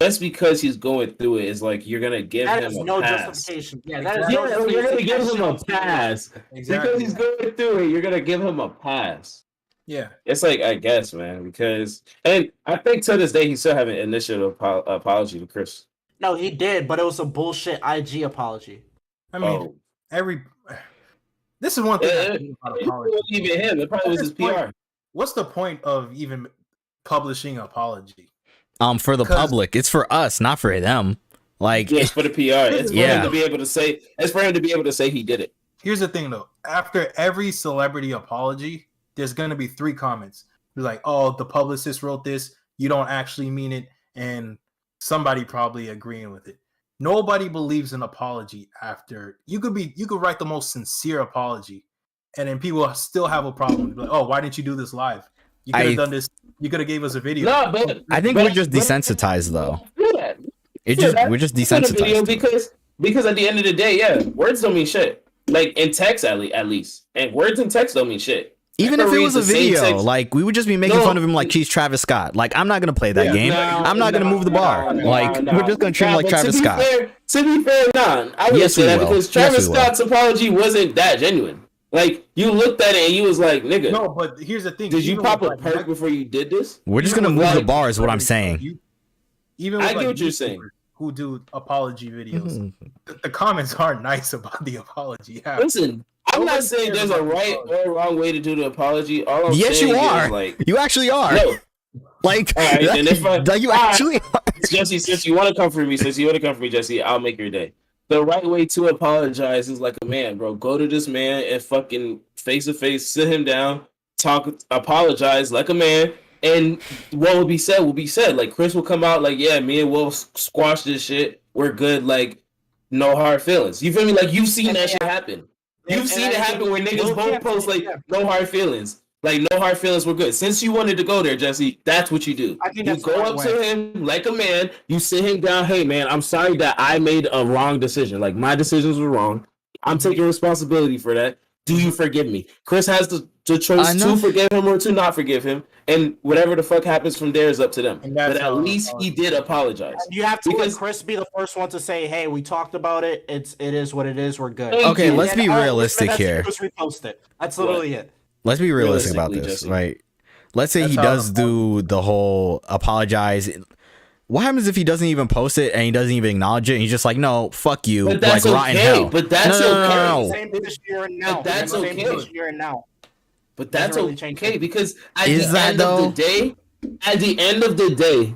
Just because he's going through it is like you're gonna give him a pass. Justification. Yeah, you're gonna give him a pass because he's going through it. You're gonna give him a pass. Yeah, it's like I guess, man, because and I think to this day he still haven't initiated an apology to Chris. No, he did, but it was a bullshit IG apology. I mean, this is one thing. It wasn't even him. It probably was his PR. What's the point of even publishing an apology? For the public, it's for us, not for them. Like it's for the PR. It's for him to be able to say. It's for him to be able to say he did it. Here's the thing, though. After every celebrity apology, there's gonna be 3 comments. They're like, "Oh, the publicist wrote this. You don't actually mean it," and somebody probably agreeing with it. Nobody believes an apology after. You could write the most sincere apology, and then people still have a problem. Like, "Oh, why didn't you do this live? You could have done this. You could have gave us a video." No, but I think we're just desensitized, though. We're just desensitized because at the end of the day, words don't mean shit. Like in text, at least, and words in text don't mean shit. Even if it was a video, like we would just be making fun of him like he's Travis Scott. Like I'm not gonna play that game. I'm not gonna move the bar. We're just gonna treat him like Travis Scott. To be fair, I wouldn't say that because Travis Scott's apology wasn't that genuine. Like you looked at it and you was like, "Nigga." No, but here's the thing. Did you pop a perk before you did this? We're just gonna move the bar, is what I'm saying. Even I get what you're saying. Who do apology videos? The comments aren't nice about the apology. Listen, I'm not saying there's a right or wrong way to do the apology. All I'm yes, saying you are. Is, like, you actually are. No. Like, all right, and if you actually are. Jesse, since you want to come for me, Jesse, I'll make your day. The right way to apologize is like a man, bro. Go to this man and fucking face to face, sit him down, talk, apologize like a man, and what will be said will be said. Like Chris will come out like, yeah, me and Will squash this shit. We're good. Like no hard feelings. You feel me? Like you've seen that shit happen. You've seen it happen where niggas both post like no hard feelings. Like no hard feelings, we're good. Since you wanted to go there, Jesse, that's what you do. You go up to him like a man. You sit him down. Hey, man, I'm sorry that I made a wrong decision. Like my decisions were wrong. I'm taking responsibility for that. Do you forgive me? Chris has the choice to forgive him or to not forgive him, and whatever the fuck happens from there is up to them. But at least he did apologize. You have to let Chris be the first one to say, "Hey, we talked about it. It is what it is. We're good." Okay, let's be realistic here. Just repost it. That's literally it. Let's be realistic about this, right? Let's say he does do the whole apologize. What happens if he doesn't even post it and he doesn't even acknowledge it? And he's just like, "No, fuck you." But that's like rotten hell. But that's okay. Same this year and now. But that's okay. Year and now. But that's okay because at the end of the day,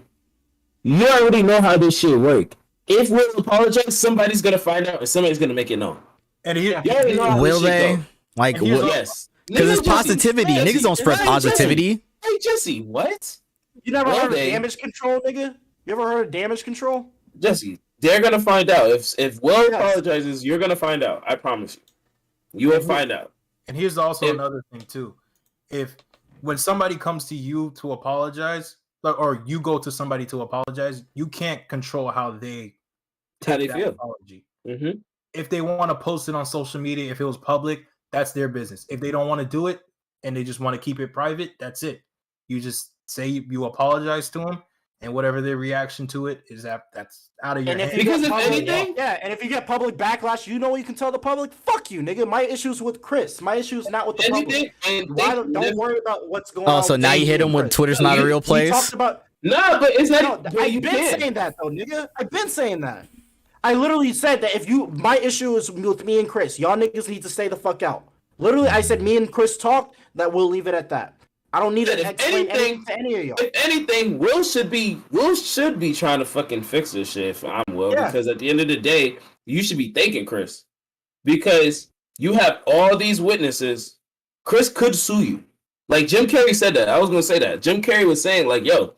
you already know how this shit work. If we apologize, somebody's gonna find out and somebody's gonna make it known. And will they? Like, yes. Because it's positivity. Niggas don't spread positivity. Hey, Jesse, what? You never heard of damage control, nigga? You ever heard of damage control? Jesse, they're gonna find out. If Will apologizes, you're gonna find out. I promise you. You will find out. And here's also another thing too. If when somebody comes to you to apologize, or you go to somebody to apologize, you can't control how they feel. Apology. Mm-hmm. If they want to post it on social media, if it was public, that's their business. If they don't want to do it and they just want to keep it private, that's it. You just say you apologize to them, and whatever their reaction to it is, that's out of your hands. Because if anything, and if you get public backlash, you know what you can tell the public? Fuck you, nigga. My issue's with Chris. My issue's not with the public. Don't worry about what's going on. Oh, so now you hit him with Twitter's not a real place? But it's not. I've been saying that though, nigga. I've been saying that. I literally said that my issue is with me and Chris. Y'all niggas need to stay the fuck out. Literally, I said me and Chris talked, that we'll leave it at that. I don't need to explain anything to any of y'all. If anything, Will should be trying to fucking fix this shit if I'm Will. Yeah. Because at the end of the day, you should be thanking Chris. Because you have all these witnesses. Chris could sue you. Like Jim Carrey said that. I was gonna say that. Jim Carrey was saying, like, yo,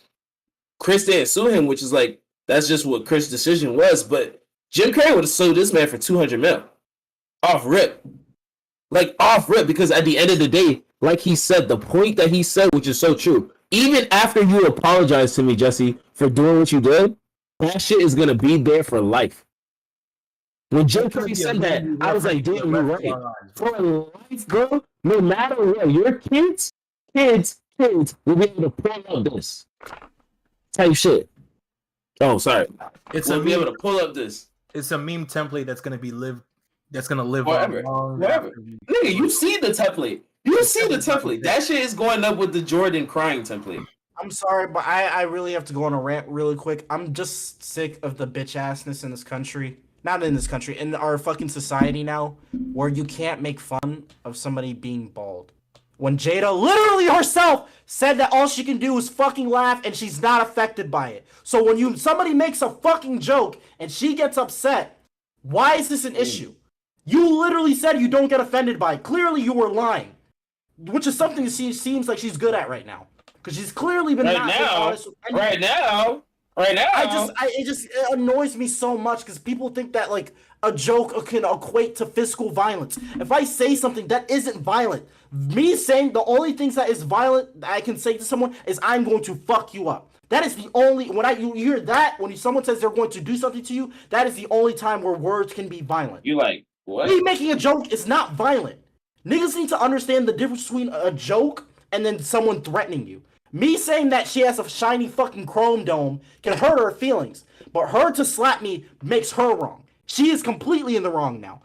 Chris didn't sue him, which is like, that's just what Chris' decision was. But Jim Carrey would have sued this man for $200 million. Off rip. Like off rip, because at the end of the day, like he said, the point that he said, which is so true, even after you apologize to me, Jesse, for doing what you did, that shit is gonna be there for life. When Jim Carrey said that, I was like, damn, you're right. For life, bro, no matter what, your kids will be able to pull up this type shit. Oh, sorry. We'll be able to pull up this. It's a meme template that's gonna live forever. Nigga, you see the template. You see the template. That shit is going up with the Jordan crying template. I'm sorry, but I really have to go on a rant really quick. I'm just sick of the bitch assness in this country. Not in this country, in our fucking society now, where you can't make fun of somebody being bald. When Jada literally herself said that all she can do is fucking laugh and she's not affected by it. So when somebody makes a fucking joke and she gets upset, why is this an issue? You literally said you don't get offended by it. Clearly you were lying. Which is something she seems like she's good at right now. Because she's clearly been honest with anything. Right now. It annoys me so much because people think that like a joke can equate to physical violence. If I say something that isn't violent, me saying the only things that is violent that I can say to someone is I'm going to fuck you up. That is the only, you hear that, when someone says they're going to do something to you, that is the only time where words can be violent. You like, what? Me making a joke is not violent. Niggas need to understand the difference between a joke and then someone threatening you. Me saying that she has a shiny fucking chrome dome can hurt her feelings, but her to slap me makes her wrong. She is completely in the wrong now.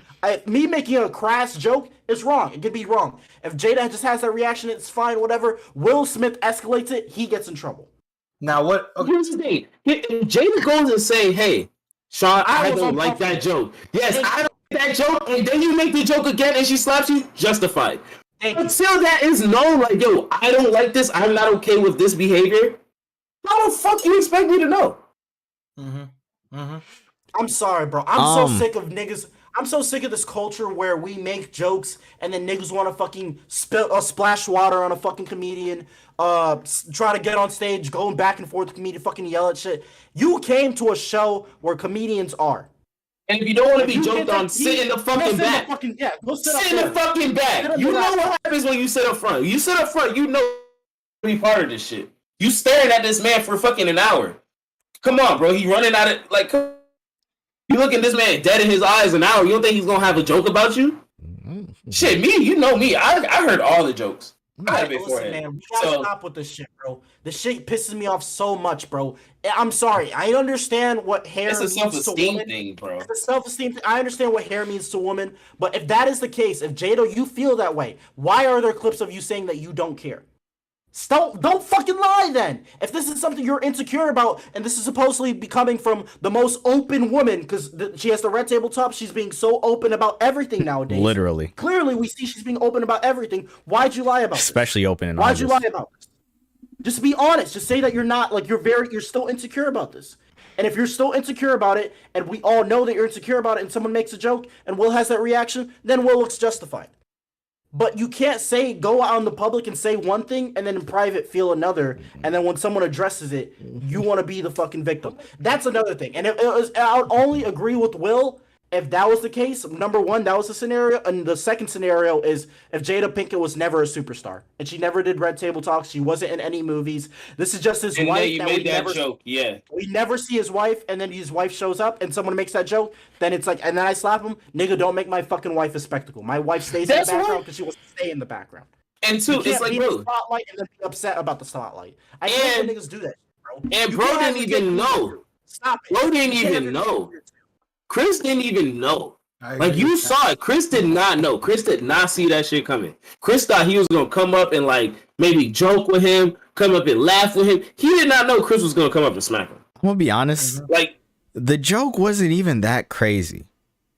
Me making a crass joke is wrong. It could be wrong. If Jada just has that reaction, it's fine, whatever. Will Smith escalates it, he gets in trouble. Now what? Okay. Here's the thing. If Jada goes and say, hey, Shawn, I don't like that joke. Yes, I don't that joke, and then you make the joke again and she slaps you, justified. Until that is known, like, yo, I don't like this, I'm not okay with this behavior, how the fuck you expect me to know? I'm sorry, bro. I'm so sick of niggas. I'm so sick of this culture where we make jokes and then niggas want to fucking splash water on a fucking comedian, try to get on stage, going back and forth with the comedian, fucking yell at shit. You came to a show where comedians are. And if you don't want to be joked on, sit in the fucking back. Go sit in the fucking back. You know what happens when you sit up front. You sit up front, you know be part of this shit. You staring at this man for fucking an hour. Come on, bro. He running out of like. You looking this man dead in his eyes an hour. You don't think he's gonna have a joke about you? Shit, me. You know me. I heard all the jokes. Listen, man, we gotta stop with this shit, bro. This shit pisses me off so much, bro. I'm sorry. I understand what hair means to women. It's a self-esteem thing, bro. It's a self-esteem thing. I understand what hair means to women, but if that is the case, if Jado, you feel that way, why are there clips of you saying that you don't care? Don't fucking lie then. If this is something you're insecure about, and this is supposedly becoming from the most open woman, because she has the red tabletop, she's being so open about everything nowadays. Literally. Clearly, we see she's being open about everything. Why'd you lie about Especially this? open and Why'd you lie about this? Just be honest. Just say that you're not, like, you're still insecure about this. And if you're still insecure about it, and we all know that you're insecure about it, and someone makes a joke, and Will has that reaction, then Will looks justified. But you can't go out in the public and say one thing and then in private feel another. And then when someone addresses it, you want to be the fucking victim. That's another thing. And I would only agree with Will if that was the case. Number one, that was the scenario. And the second scenario is if Jada Pinkett was never a superstar and she never did Red Table Talks. She wasn't in any movies. This is just his wife. We never see his wife, and then his wife shows up and someone makes that joke. Then it's like, and then I slap him. Nigga, don't make my fucking wife a spectacle. My wife stays in the background because she wants to stay in the background. And two, it's like, bro, spotlight and then be upset about the spotlight. I can't niggas do that, bro. And bro didn't even know. Stop it. Bro didn't even know. Chris didn't even know. Like, you saw it. Chris did not know. Chris did not see that shit coming. Chris thought he was going to come up and, like, maybe joke with him, come up and laugh with him. He did not know Chris was going to come up and smack him. I'm going to be honest. Like, the joke wasn't even that crazy.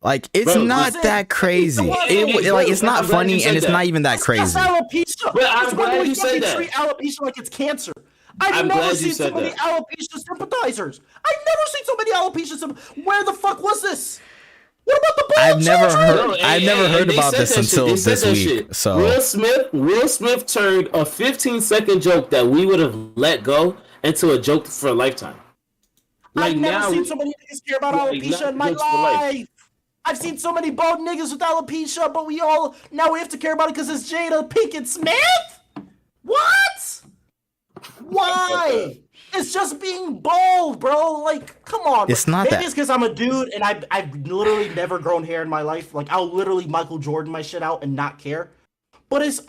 Like, it's not that crazy. It's not funny, and it's not even that crazy. It's alopecia. But I'm glad you said that. Treat alopecia like it's cancer. I've never seen so many alopecia sympathizers. I've never seen so many alopecia sympathizers. Where the fuck was this? What about the ball? I've never heard about this until this week. So Will Smith turned a 15-second joke that we would have let go into a joke for a lifetime. Like, I've never seen so many niggas care about alopecia in my life. I've seen so many bald niggas with alopecia, but we have to care about it because it's Jada Pinkett Smith? What? Why? It's just being bold, bro. Like, come on. It's not that. Maybe it's because I'm a dude and I've literally never grown hair in my life. Like, I'll literally Michael Jordan my shit out and not care. But if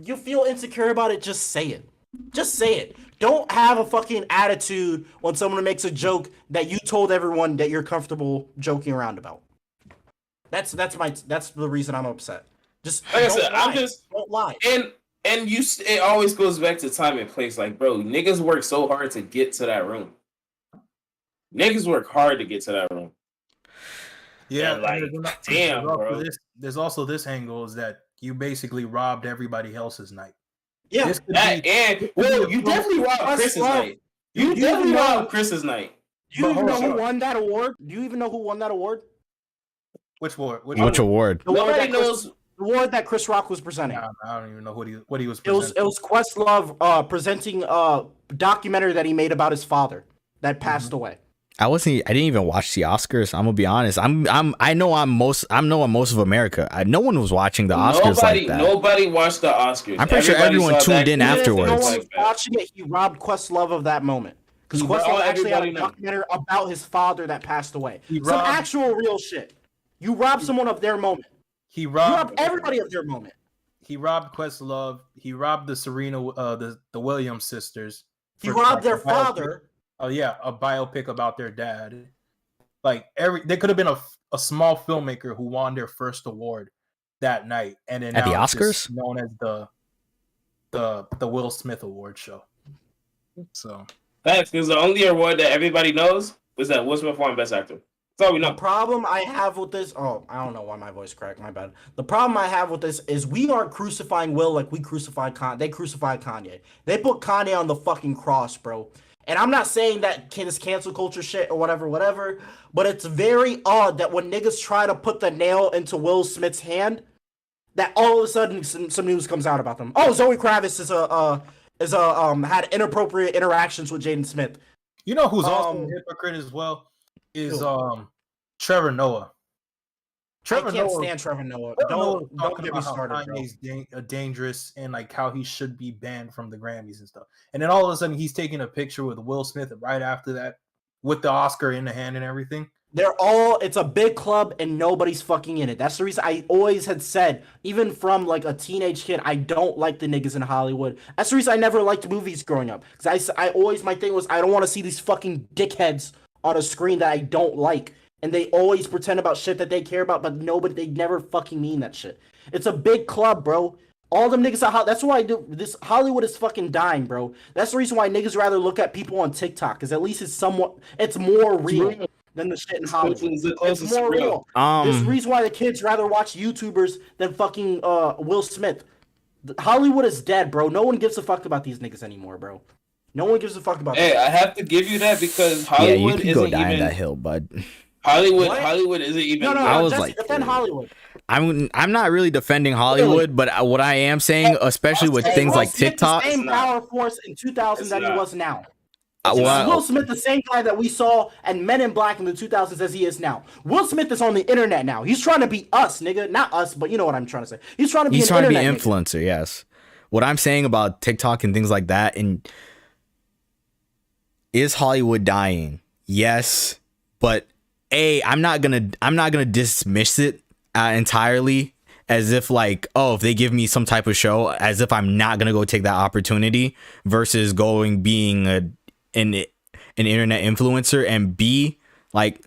you feel insecure about it, just say it. Just say it. Don't have a fucking attitude when someone makes a joke that you told everyone that you're comfortable joking around about. That's the reason I'm upset. Just like I said, don't lie. And it always goes back to time and place. Like, bro, niggas work so hard to get to that room. Niggas work hard to get to that room. Yeah, and like, damn, bro. There's also this angle is that you basically robbed everybody else's night. Yeah, you definitely robbed Chris's night. You definitely robbed Chris's night. Do you even know who won that award? Do you even know who won that award? Which award? Which award? Nobody knows. The award that Chris Rock was presenting. I don't even know what he was presenting. It was Questlove presenting a documentary that he made about his father that passed away. I didn't even watch the Oscars. I'm gonna be honest. I know most of America. No one was watching the Oscars like that. Nobody watched the Oscars. I'm pretty sure everyone tuned in afterwards. No one was watching it. He robbed Questlove of that moment because Questlove actually had a documentary about his father that passed away. Some actual real shit. You robbed someone of their moment. You robbed everybody of their moment. He robbed Questlove. He robbed the Serena, the Williams sisters. He robbed their father. Oh yeah, a biopic about their dad. Like there could have been a small filmmaker who won their first award that night, and then at the Oscars, known as the Will Smith Award show. So that's because the only award that everybody knows was that Will Smith won Best Actor. That's all we know. The problem I have with this, I don't know why my voice cracked. My bad. The problem I have with this is we aren't crucifying Will like we crucified Kanye. They crucified Kanye. They put Kanye on the fucking cross, bro. And I'm not saying that this cancel culture shit or whatever, but it's very odd that when niggas try to put the nail into Will Smith's hand, that all of a sudden some news comes out about them. Oh, Zoe Kravitz had inappropriate interactions with Jaden Smith. You know who's also a hypocrite as well is Trevor Noah. I can't stand Trevor Noah. Don't get me started, Kanye's dangerous and like how he should be banned from the Grammys and stuff. And then all of a sudden he's taking a picture with Will Smith right after that with the Oscar in the hand and everything. It's a big club and nobody's fucking in it. That's the reason I always had said, even from like a teenage kid, I don't like the niggas in Hollywood. That's the reason I never liked movies growing up. Because my thing was, I don't want to see these fucking dickheads on a screen that I don't like. And they always pretend about shit that they care about, but they never fucking mean that shit. It's a big club, bro. All them niggas that's why Hollywood is fucking dying, bro. That's the reason why niggas rather look at people on TikTok, because at least it's more real than the shit in Hollywood. It's more real. There's a reason why the kids rather watch YouTubers than fucking Will Smith. Hollywood is dead, bro. No one gives a fuck about these niggas anymore, bro. No one gives a fuck about Hey, I have to give you that because Hollywood you can go die on that hill, bud. Hollywood isn't even. No, I was Jesse, like, defend Hollywood. I'm not really defending Hollywood, but what I am saying, especially with things like TikTok, the same power force in 2000 that he was now. Wow. Will Smith, the same guy that we saw and Men in Black in the 2000s as he is now. Will Smith is on the internet now. He's trying to be us, nigga. Not us, but you know what I'm trying to say. He's trying to be influencer, yes. What I'm saying about TikTok and things like that, and is Hollywood dying? Yes, but I'm not gonna dismiss it entirely as if like, oh, if they give me some type of show, as if I'm not gonna go take that opportunity versus being an internet influencer. And B, like,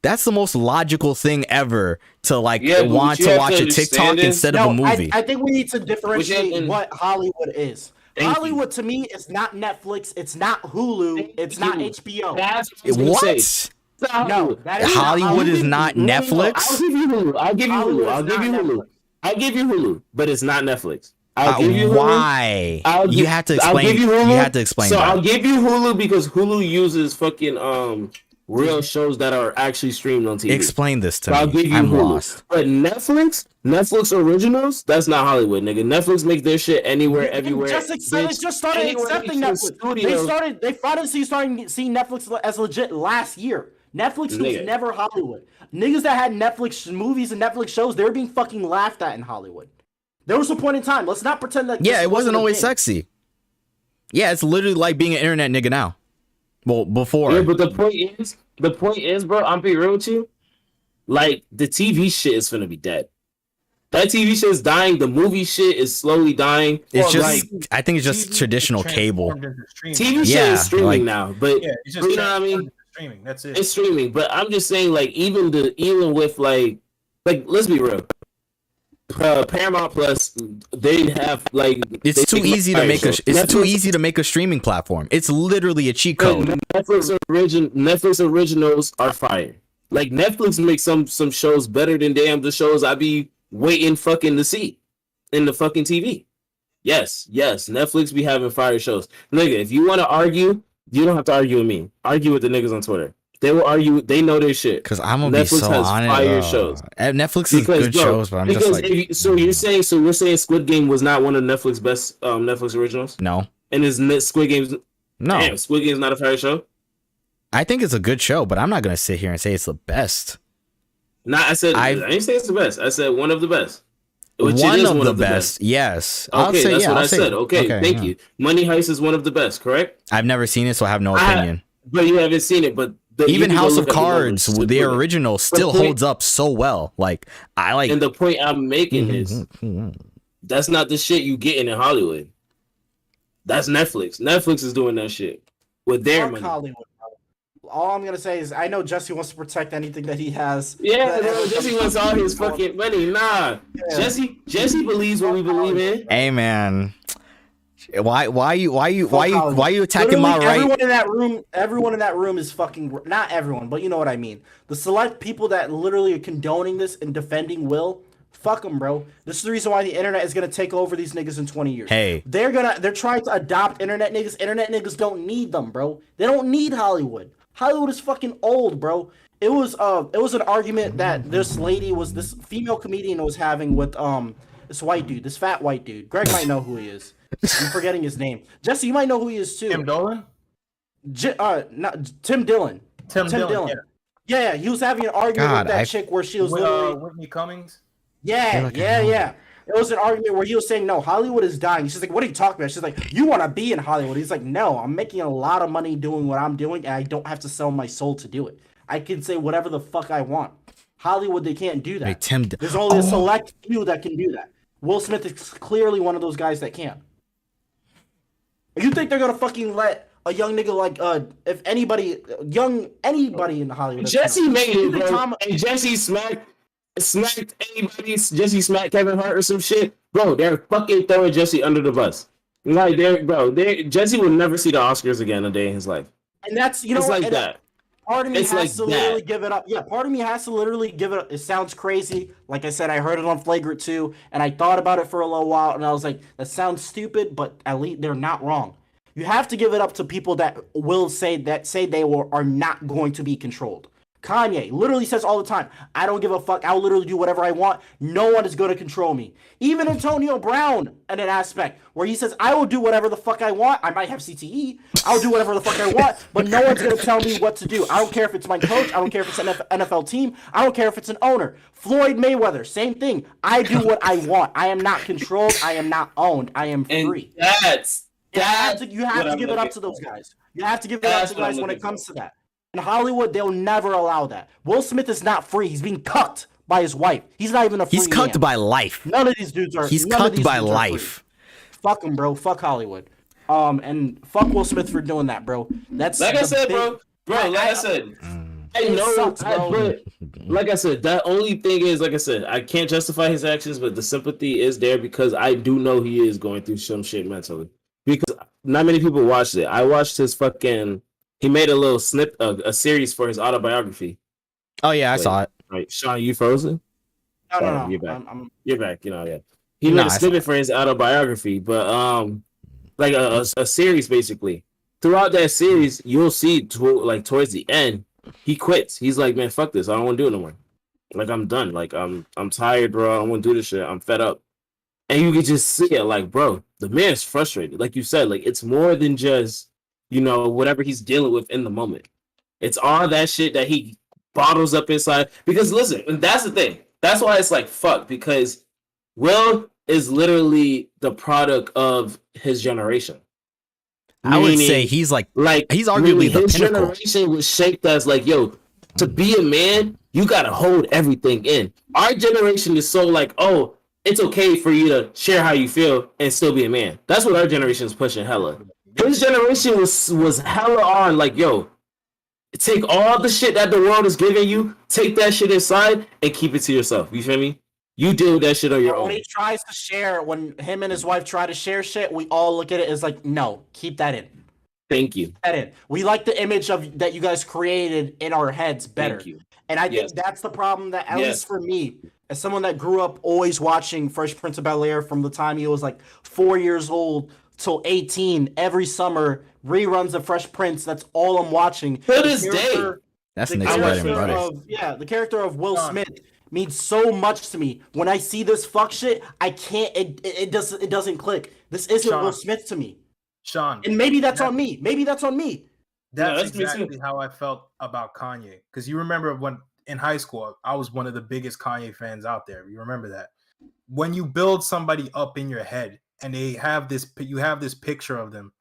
that's the most logical thing ever to like want to watch a TikTok instead of a movie. I think we need to differentiate what Hollywood is. Hollywood to me is not Netflix, it's not Hulu, it's not HBO. What? No, Hollywood is not Netflix. I'll give you Hulu, but it's not Netflix. I'll give you Hulu. Why? You have to explain. You have to explain. So I'll give you Hulu because Hulu uses fucking real shows that are actually streamed on TV. Explain this to me. I'll give you I'm Hulu. lost. But Netflix originals, that's not Hollywood, nigga. Netflix makes their shit anywhere, everywhere. They just started accepting Netflix. They finally started seeing Netflix as legit last year. Netflix was never Hollywood. Niggas that had Netflix movies and Netflix shows, they were being fucking laughed at in Hollywood. There was a point in time. Let's not pretend that. Yeah, it wasn't always sexy. Yeah, it's literally like being an internet nigga now. Well, before. Yeah, but the point is, bro, I'm being real with you. Like, the TV shit is finna be dead. That TV shit is dying. The movie shit is slowly dying. It's just, I think it's just traditional cable. TV shit is streaming now, but it's just, you know what I mean? Streaming. That's it. It's streaming, but I'm just saying, like, even with like, let's be real. Paramount Plus, they have like it's too easy to make easy to make a streaming platform. It's literally a cheat code. Netflix originals are fire. Like, Netflix makes some shows better than the shows I be waiting fucking to see in the fucking TV. Yes, Netflix be having fire shows. Nigga, if you want to argue, you don't have to argue with me. Argue with the niggas on Twitter. They will argue. They know their shit. Because I'm gonna be so on it. Fire shows. Netflix is good shows, but I'm just like. You're saying Squid Game was not one of Netflix's best Netflix originals? No. And is Squid Game's? No. Damn, Squid Game's not a fire show. I think it's a good show, but I'm not gonna sit here and say it's the best. I didn't say it's the best. I said one of the best. One of the best. Yes. Okay, that's what I said. Okay, thank you. Money Heist is one of the best, correct? I've never seen it, so I have no opinion. But you haven't seen it, but even House of Cards, the original, still holds up so well. Like, I like. And the point I'm making is that's not the shit you getting in Hollywood. That's Netflix. Netflix is doing that shit with their money. Hollywood, bro. All I'm gonna say is I know Jesse wants to protect anything that he has. Yeah, bro, Jesse wants all his fucking money. Nah, yeah. Jesse believes what we believe in. Hey, man. Why you attacking Literally, my right? Everyone in that room is fucking, not everyone, but you know what I mean. The select people that literally are condoning this and defending Will, Fuck them, bro. This is the reason why the internet is gonna take over these niggas in 20 years. Hey, they're trying to adopt internet niggas. Internet niggas don't need them, bro. They don't need Hollywood. Hollywood is fucking old, bro. It was an argument that this female comedian was having with this white dude, this fat white dude. Greg might know who he is. I'm forgetting his name. Jesse, you might know who he is too. Tim Dolan? Not Tim Dillon. Tim Dillon. Yeah, he was having an argument with that chick where she was literally Whitney Cummings. Yeah. It was an argument where he was saying, no, Hollywood is dying. She's like, what are you talking about? She's like, you want to be in Hollywood. He's like, no, I'm making a lot of money doing what I'm doing, and I don't have to sell my soul to do it. I can say whatever the fuck I want. Hollywood, they can't do that. There's only a select few that can do that. Will Smith is clearly one of those guys that can. You think they're going to fucking let a young nigga like, if anybody in Hollywood... Jesse made it, bro. And Jesse smacked anybody. Jesse smacked Kevin Hart or some shit, bro. They're fucking throwing Jesse under the bus. Like, Jesse will never see the Oscars again a day in his life. And that's it's like that. Part of me has to literally give it up. Yeah, part of me has to literally give it up. It sounds crazy. Like I said, I heard it on Flagrant 2, and I thought about it for a little while, and I was like, that sounds stupid, but at least they're not wrong. You have to give it up to people that will say they are not going to be controlled. Kanye literally says all the time, I don't give a fuck. I'll literally do whatever I want. No one is going to control me. Even Antonio Brown in an aspect where he says, I will do whatever the fuck I want. I might have CTE. I'll do whatever the fuck I want, but no one's going to tell me what to do. I don't care if it's my coach. I don't care if it's an NFL team. I don't care if it's an owner. Floyd Mayweather, same thing. I do what I want. I am not controlled. I am not owned. I am free. And you have to give it up to those guys. You have to give it up to guys when it comes to that. In Hollywood, they'll never allow that. Will Smith is not free. He's being cucked by his wife. He's not even a free man. He's cucked by life. None of these dudes are. He's cucked by life. Fuck him, bro. Fuck Hollywood. And fuck Will Smith for doing that, bro. That's like I said, bro. Like I said, I know, but like I said, that only thing is, like I said, I can't justify his actions, but the sympathy is there because I do know he is going through some shit mentally. Because not many people watched it. I watched his fucking. He made a little a series for his autobiography. Oh yeah, I saw it. Right, Sean, you frozen? No. You're back. You're back. You know, yeah. He made a snippet for his autobiography, but like a series basically. Throughout that series, you'll see towards the end, he quits. He's like, man, fuck this. I don't want to do it no more. Like I'm done. Like I'm tired, bro. I don't want to do this shit. I'm fed up. And you can just see it, like, bro, the man is frustrated. Like you said, like it's more than just. Whatever he's dealing with in the moment. It's all that shit that he bottles up inside. Because listen, and that's the thing. That's why it's like, fuck. Because Will is literally the product of his generation. I would say he's he's arguably the his pinnacle. Generation was shaped as like, yo, to be a man, you gotta hold everything in. Our generation is so like, oh, it's okay for you to share how you feel and still be a man. That's what our generation is pushing hella. His generation was hella on like, yo, take all the shit that the world is giving you, take that shit inside and keep it to yourself. You feel me? You deal with that shit on your own. When he tries to share, when him and his wife try to share shit, we all look at it as like, no, keep that in. Thank you. Keep that in. We like the image of that you guys created in our heads better. Thank you. And I think that's the problem that, at least for me, as someone that grew up always watching Fresh Prince of Bel-Air from the time he was like 4 years old till 18, every summer, reruns of Fresh Prince. That's all I'm watching. To this day. That's Nick's bread and butter. The character of Will Smith means so much to me. When I see this fuck shit, I can't. It doesn't click. This isn't Will Smith to me. Sean, and maybe that's on me. That's exactly how I felt about Kanye. Because you remember when in high school, I was one of the biggest Kanye fans out there. You remember that? When you build somebody up in your head and you have this picture of them,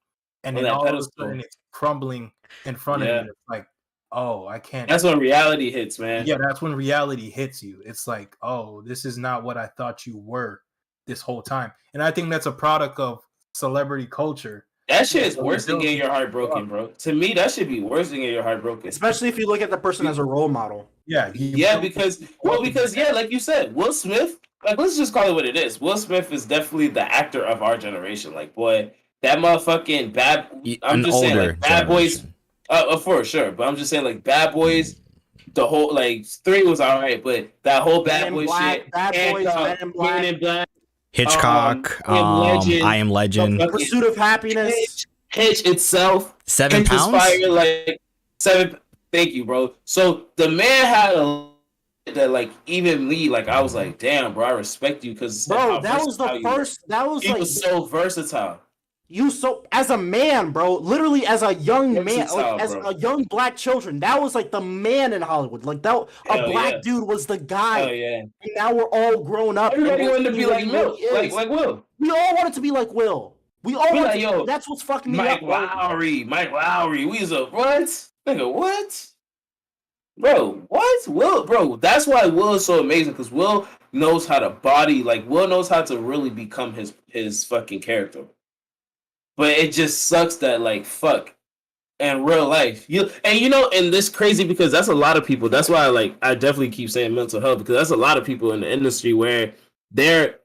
and then all of a sudden it's crumbling in front of you. It's like, oh, I can't. That's when reality hits, man. Yeah, that's when reality hits you. It's like, oh, this is not what I thought you were this whole time. And I think that's a product of celebrity culture. That shit is worse than getting your heart broken, bro. To me, that should be worse than getting your heart broken. Especially if you look at the person as a role model. Because like you said, Will Smith, like, let's just call it what it is. Will Smith is definitely the actor of our generation. Like, boy, that motherfucking Bad Boys, for sure. But I'm just saying, like, Bad Boys, the whole like 3 was alright, but that whole Bad Boy shit, Bad Boys, Men in Black, Hitchcock, I Am Legend, Pursuit of Happiness, Hitch itself, 7 Hitch pounds. Fire, like 7. Thank you, bro. So the man had a that like even me, like I was like, damn, bro, I respect you because bro, that was the first. That was he like was so versatile. You so as a man, bro, literally as a young man, like as a young black children, that was like the man in Hollywood. Like that, a black dude was the guy. Oh yeah. And now we're all grown up. Everybody wanted to be like Will, like Will. We all wanted to be like Will. We all wanted to. That's what's fucking me up. Mike Lowry. We was a what? Nigga, what? Bro, what? Will, bro, that's why Will is so amazing because Will knows how to body, like Will knows how to really become his fucking character. But it just sucks that like fuck in real life. And this crazy because that's a lot of people. That's why I definitely keep saying mental health because that's a lot of people in the industry where they're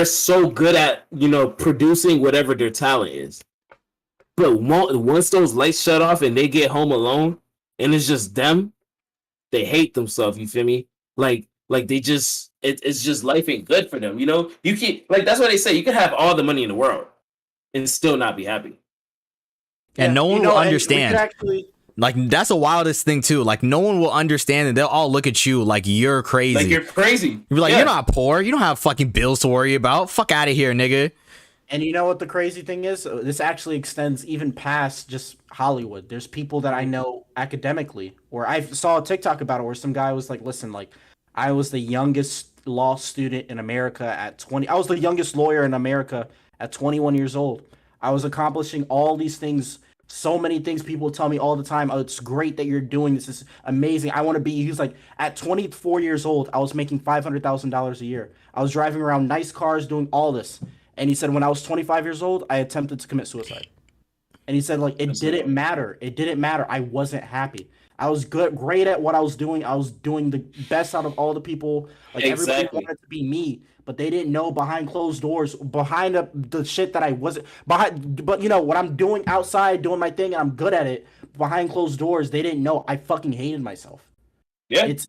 so good at, producing whatever their talent is. But once those lights shut off and they get home alone and it's just them, they hate themselves, you feel me? Like they just it's just life ain't good for them, You can that's why they say you can have all the money in the world and still not be happy. And no one will understand. Like that's the wildest thing too. Like no one will understand and they'll all look at you like you're crazy. Like you're crazy. You're like, you're not poor. You don't have fucking bills to worry about. Fuck out of here, nigga. And you know what the crazy thing is? This actually extends even past just Hollywood. There's people that I know academically, or I saw a TikTok about it where some guy was like, listen, like I was the youngest law student in America at 20. I was the youngest lawyer in America at 21 years old. I was accomplishing all these things, so many things people tell me all the time. Oh, it's great that you're doing this. It's amazing. I want to be. He's like, at 24 years old, I was making $500,000 a year. I was driving around nice cars doing all this. And he said, when I was 25 years old, I attempted to commit suicide. And he said, like, it didn't matter. It didn't matter. I wasn't happy. I was great at what I was doing. I was doing the best out of all the people. Like, everybody wanted to be me. But they didn't know behind closed doors, behind the shit that I wasn't behind. But, what I'm doing outside, doing my thing, and I'm good at it. Behind closed doors, they didn't know. I fucking hated myself. Yeah. It's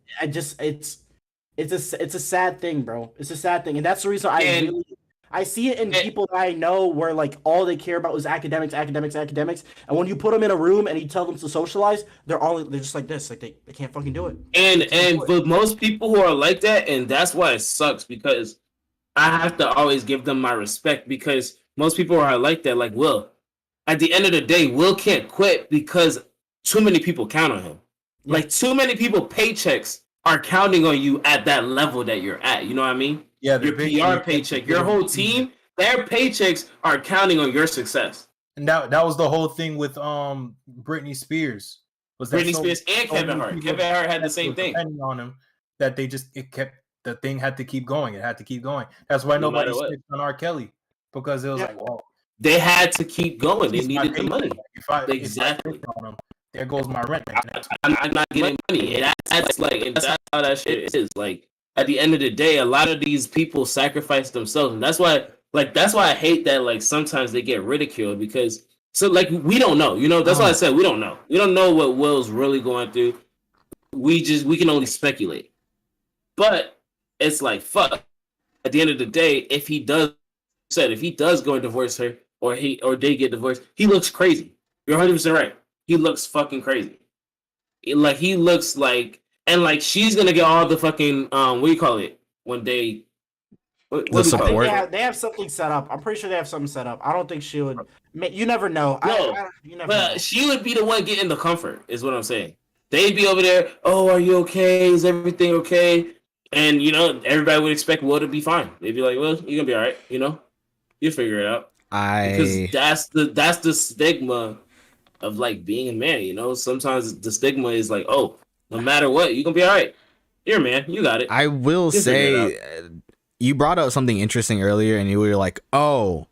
a sad thing, bro. It's a sad thing. And that's the reason I see it in people that I know where like all they care about is academics. And when you put them in a room and you tell them to socialize, they're just like this. Like they can't fucking do it. But most people who are like that, and that's why it sucks because I have to always give them my respect because most people are like that. Like Will, at the end of the day, Will can't quit because too many people count on him. Yeah. Like too many people paychecks are counting on you at that level that you're at. You know what I mean? Yeah, your PR paycheck, your whole team, their paychecks are counting on your success. And that was the whole thing with Britney Spears. Britney Spears and Kevin Hart. Kevin Hart had the same thing. Depending on him, that the thing had to keep going. It had to keep going. That's why nobody snitched on R. Kelly because it was like, well, they had to keep going. They needed the money. Exactly. There goes my rent. I'm not getting money. That's how that shit is. Like. At the end of the day, a lot of these people sacrifice themselves, and that's why I hate that. Like sometimes they get ridiculed because we don't know. That's why I said we don't know. We don't know what Will's really going through. We can only speculate. But it's like fuck. At the end of the day, if he does go and divorce her, or they get divorced, he looks crazy. You're 100% right. He looks fucking crazy. He looks like. And like she's gonna get all the fucking what do you call it when they the support? They have something set up. I'm pretty sure they have something set up. I don't think she would. You never know. You never know. She would be the one getting the comfort. Is what I'm saying. They'd be over there. Oh, are you okay? Is everything okay? And everybody would expect Will to be fine. They'd be like, well, you're gonna be all right. You'll figure it out. Because that's the stigma of like being a man. Sometimes the stigma is like, oh. No matter what, you're going to be all right. You're a man. You got it. I will say, you brought up something interesting earlier, and you were like, oh,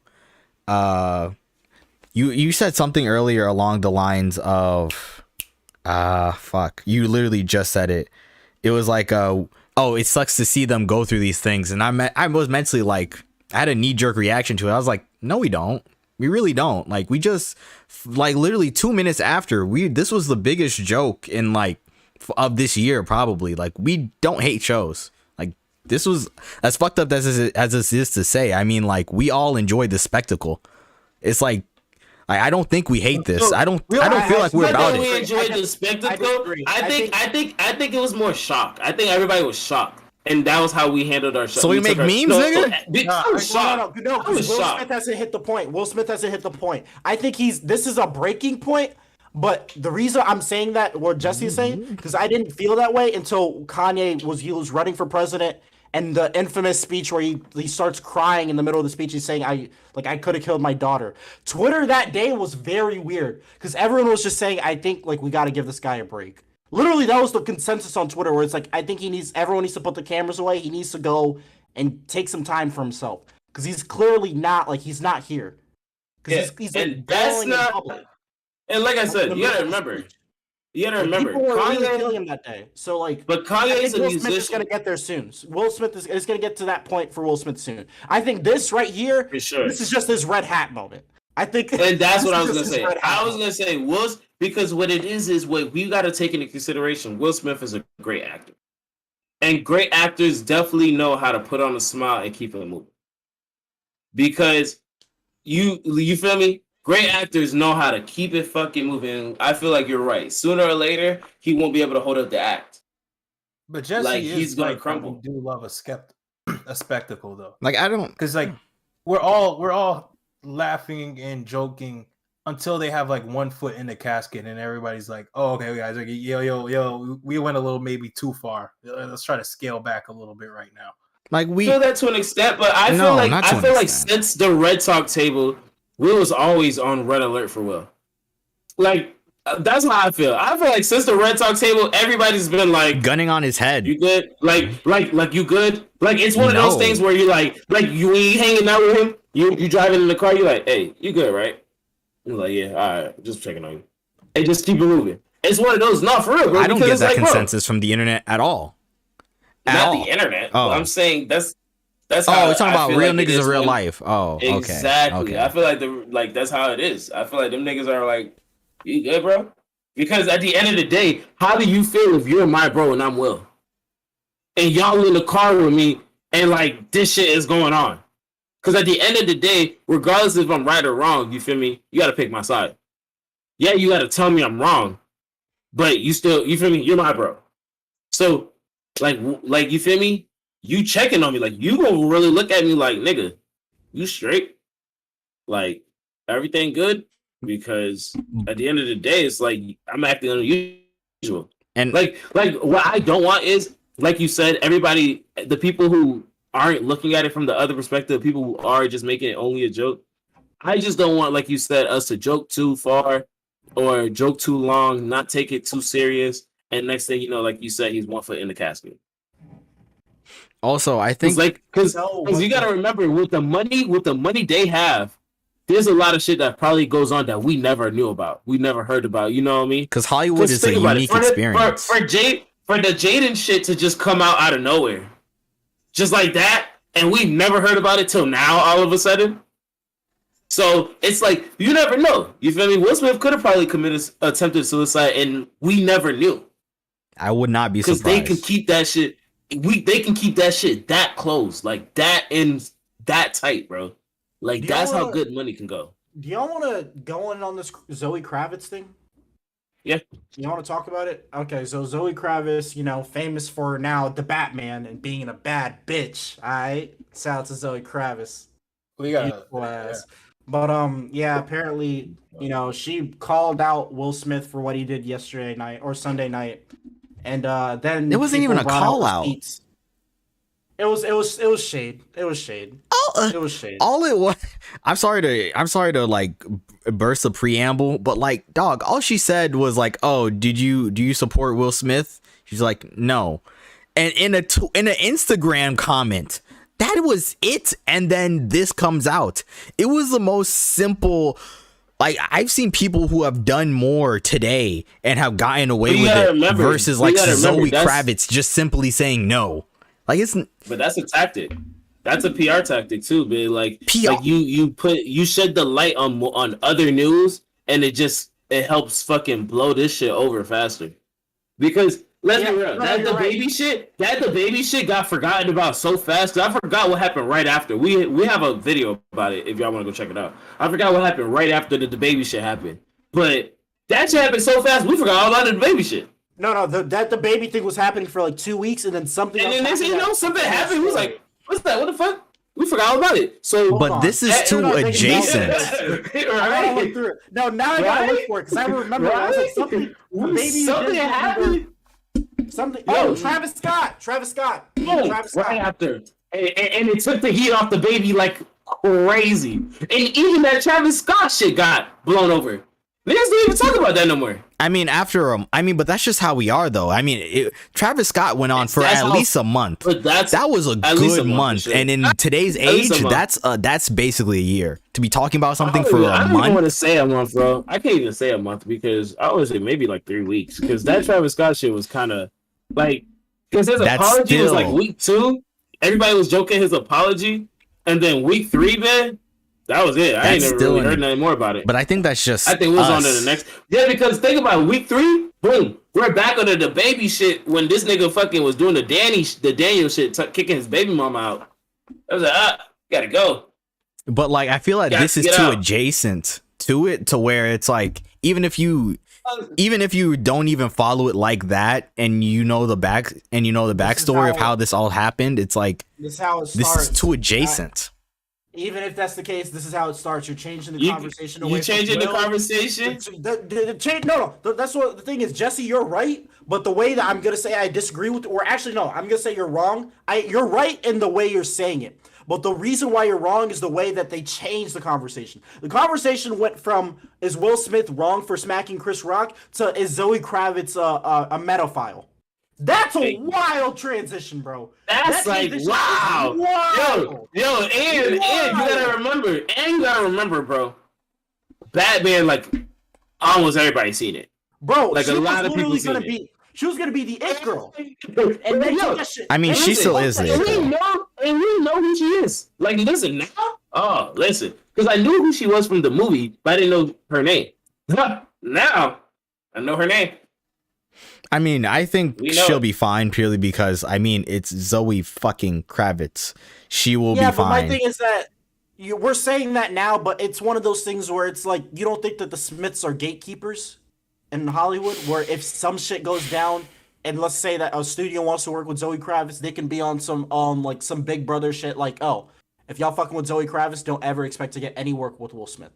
you said something earlier along the lines of, fuck. You literally just said it. It was like, oh, it sucks to see them go through these things. And I was mentally like, I had a knee-jerk reaction to it. I was like, no, we don't. We really don't. Like, we just, like, literally 2 minutes after, this was the biggest joke in, like, of this year, probably. Like, we don't hate shows. Like, this was as fucked up as this is to say. I mean, like, we all enjoyed the spectacle. It's like I don't think we hate this. I don't feel like we're about it. We enjoyed the spectacle. I think it was more shock. I think everybody was shocked. And that was how we handled our show. So we make memes, nigga? I was shocked. No, Will Smith hasn't hit the point. Will Smith hasn't hit the point. I think this is a breaking point, but the reason I'm saying that, what Jesse is saying, because I didn't feel that way until Kanye was running for president, and the infamous speech where he starts crying in the middle of the speech. He's saying, I could have killed my daughter. Twitter that day was very weird, because everyone was just saying, I think, like, we got to give this guy a break. Literally, that was the consensus on Twitter, where it's like, I think everyone needs to put the cameras away. He needs to go and take some time for himself, because he's clearly not, like, he's not here. Because he's like, that's not. And like I said, you gotta remember. People were really killing him that day. So, like, but Kanye is a Will musician. Smith is gonna get there soon. Will Smith is gonna get to that point for Will Smith soon. I think this right here, for sure, this is just his red hat moment. I think, and that's what I was gonna say. I was gonna say because what it is what we got to take into consideration. Will Smith is a great actor, and great actors definitely know how to put on a smile and keep it moving. Because you feel me? Great actors know how to keep it fucking moving. I feel like you're right. Sooner or later, he won't be able to hold up the act. But Jesse like, he's gonna crumble. We do love a spectacle though. Like, I don't, because like we're all laughing and joking until they have like one foot in the casket and everybody's like, "Oh, okay, guys, like, yo, we went a little maybe too far. Let's try to scale back a little bit right now." Like, we feel that to an extent, but I feel like since the Red Talk table, Will was always on red alert for Will. Like, that's how I feel. I feel like since the Red Talk table, everybody's been like gunning on his head. You good? Like you good? Like, it's one of those things where you you ain't hanging out with him. You driving in the car. You like, hey, you good, right? You're like, yeah, all right, just checking on you. Hey, just keep it moving. It's one of those. Not for real, bro. I don't get that consensus from the internet at all. Not the internet. Oh. I'm saying that's how. We're talking about real niggas in real life. Oh, okay. Exactly. Okay. I feel like that's how it is. I feel like them niggas are like, you good, bro? Because at the end of the day, how do you feel if you're my bro and I'm Will, and y'all in the car with me and like this shit is going on? Because at the end of the day, regardless if I'm right or wrong, you feel me? You got to pick my side. Yeah, you got to tell me I'm wrong, but you feel me? You're my bro. So, like you feel me? You checking on me, like, you gonna really look at me like, nigga, you straight? Like, everything good? Because at the end of the day, it's like, I'm acting unusual. And like what I don't want is, like you said, everybody, the people who aren't looking at it from the other perspective, people who are just making it only a joke. I just don't want, like you said, us to joke too far or joke too long, not take it too serious. And next thing you know, like you said, he's one foot in the casket. Also, I think because you got to remember, with the money they have, there's a lot of shit that probably goes on that we never knew about, we never heard about. You know what I mean? Because Hollywood is a unique experience. For the Jaden shit to just come out of nowhere, just like that, and we never heard about it till now, all of a sudden. So it's like, you never know. You feel me? Will Smith could have probably attempted suicide, and we never knew. I would not be surprised. Because they can keep that shit. They can keep that shit that close, like that, and that tight, bro. Like, that's how good money can go. Do y'all want to go in on this Zoe Kravitz thing? Yeah. You want to talk about it? Okay, so Zoe Kravitz, famous for now the Batman and being a bad bitch. All right, shout out to Zoe Kravitz. We got But apparently, she called out Will Smith for what he did yesterday night or Sunday night. And then it wasn't even a call out. It was shade. It was shade. It was shade. All it was. I'm sorry to like burst the preamble, but like, dog, all she said was like, "Oh, do you support Will Smith?" She's like, "No," and in an Instagram comment, that was it. And then this comes out. It was the most simple. Like, I've seen people who have done more today and have gotten away with it versus like Zoe Kravitz just simply saying no. Like, but that's a tactic. That's a PR tactic too, man. Like, like you shed the light on other news, and it helps fucking blow this shit over faster. Because let's be real. That the baby shit got forgotten about so fast. I forgot what happened right after. We have a video about it if y'all want to go check it out. I forgot what happened right after the baby shit happened. But that shit happened so fast, we forgot all about the baby shit. No, the baby thing was happening for like 2 weeks, and then something. And then they said, something happened. He was like, "What's that? What the fuck?" We forgot all about it. So, but this is too adjacent. Right? No, now I gotta look for it because I remember. I was like, something happened. Something. Oh, Travis Scott. Travis Scott. Right after, and it took the heat off the baby like crazy. And even that Travis Scott shit got blown over. Niggas don't even talk about that no more. I mean, but that's just how we are, though. I mean, Travis Scott went on for at least a month. That was a good month, and in today's age, that's basically a year to be talking about something for a month. I don't even want to say a month, bro. I can't even say a month because I would say maybe like 3 weeks because that Travis Scott shit was kind of like because his apology was like week 2. Everybody was joking his apology, and then week 3, man. That was it. I ain't never really heard nothing more about it. But I think that's just. I think it was on to the next. Yeah, because think about it, week 3. Boom, we're back under the baby shit when this nigga fucking was doing the Daniel shit, kicking his baby mama out. I was like, gotta go. But like, I feel like this is too adjacent to it to where it's like, even if you don't even follow it like that, and you know the backstory of how this all happened, it's like this is too adjacent. Even if that's the case, this is how it starts. You're changing the conversation away. You changing the conversation? No. That's what the thing is, Jesse. You're right, but the way that I'm gonna say I disagree with, or actually no, I'm gonna say you're wrong. You're right in the way you're saying it, but the reason why you're wrong is the way that they changed the conversation. The conversation went from is Will Smith wrong for smacking Chris Rock to is Zoe Kravitz a pedophile. That's a wild transition, bro. That's like wow. Yo, and you gotta remember, bro. Batman, like almost everybody seen it, bro. Like a lot of people seen it. She was gonna be the it girl, and then I mean, she still is it. And we know who she is. Like, listen now. Oh, listen, because I knew who she was from the movie, but I didn't know her name. Now I know her name. I mean, I think she'll be fine purely because, I mean, it's Zoe fucking Kravitz. She will be fine. Yeah, but my thing is that we're saying that now, but it's one of those things where it's like, you don't think that the Smiths are gatekeepers in Hollywood, where if some shit goes down, and let's say that a studio wants to work with Zoe Kravitz, they can be on some Big Brother shit, like, oh, if y'all fucking with Zoe Kravitz, don't ever expect to get any work with Will Smith.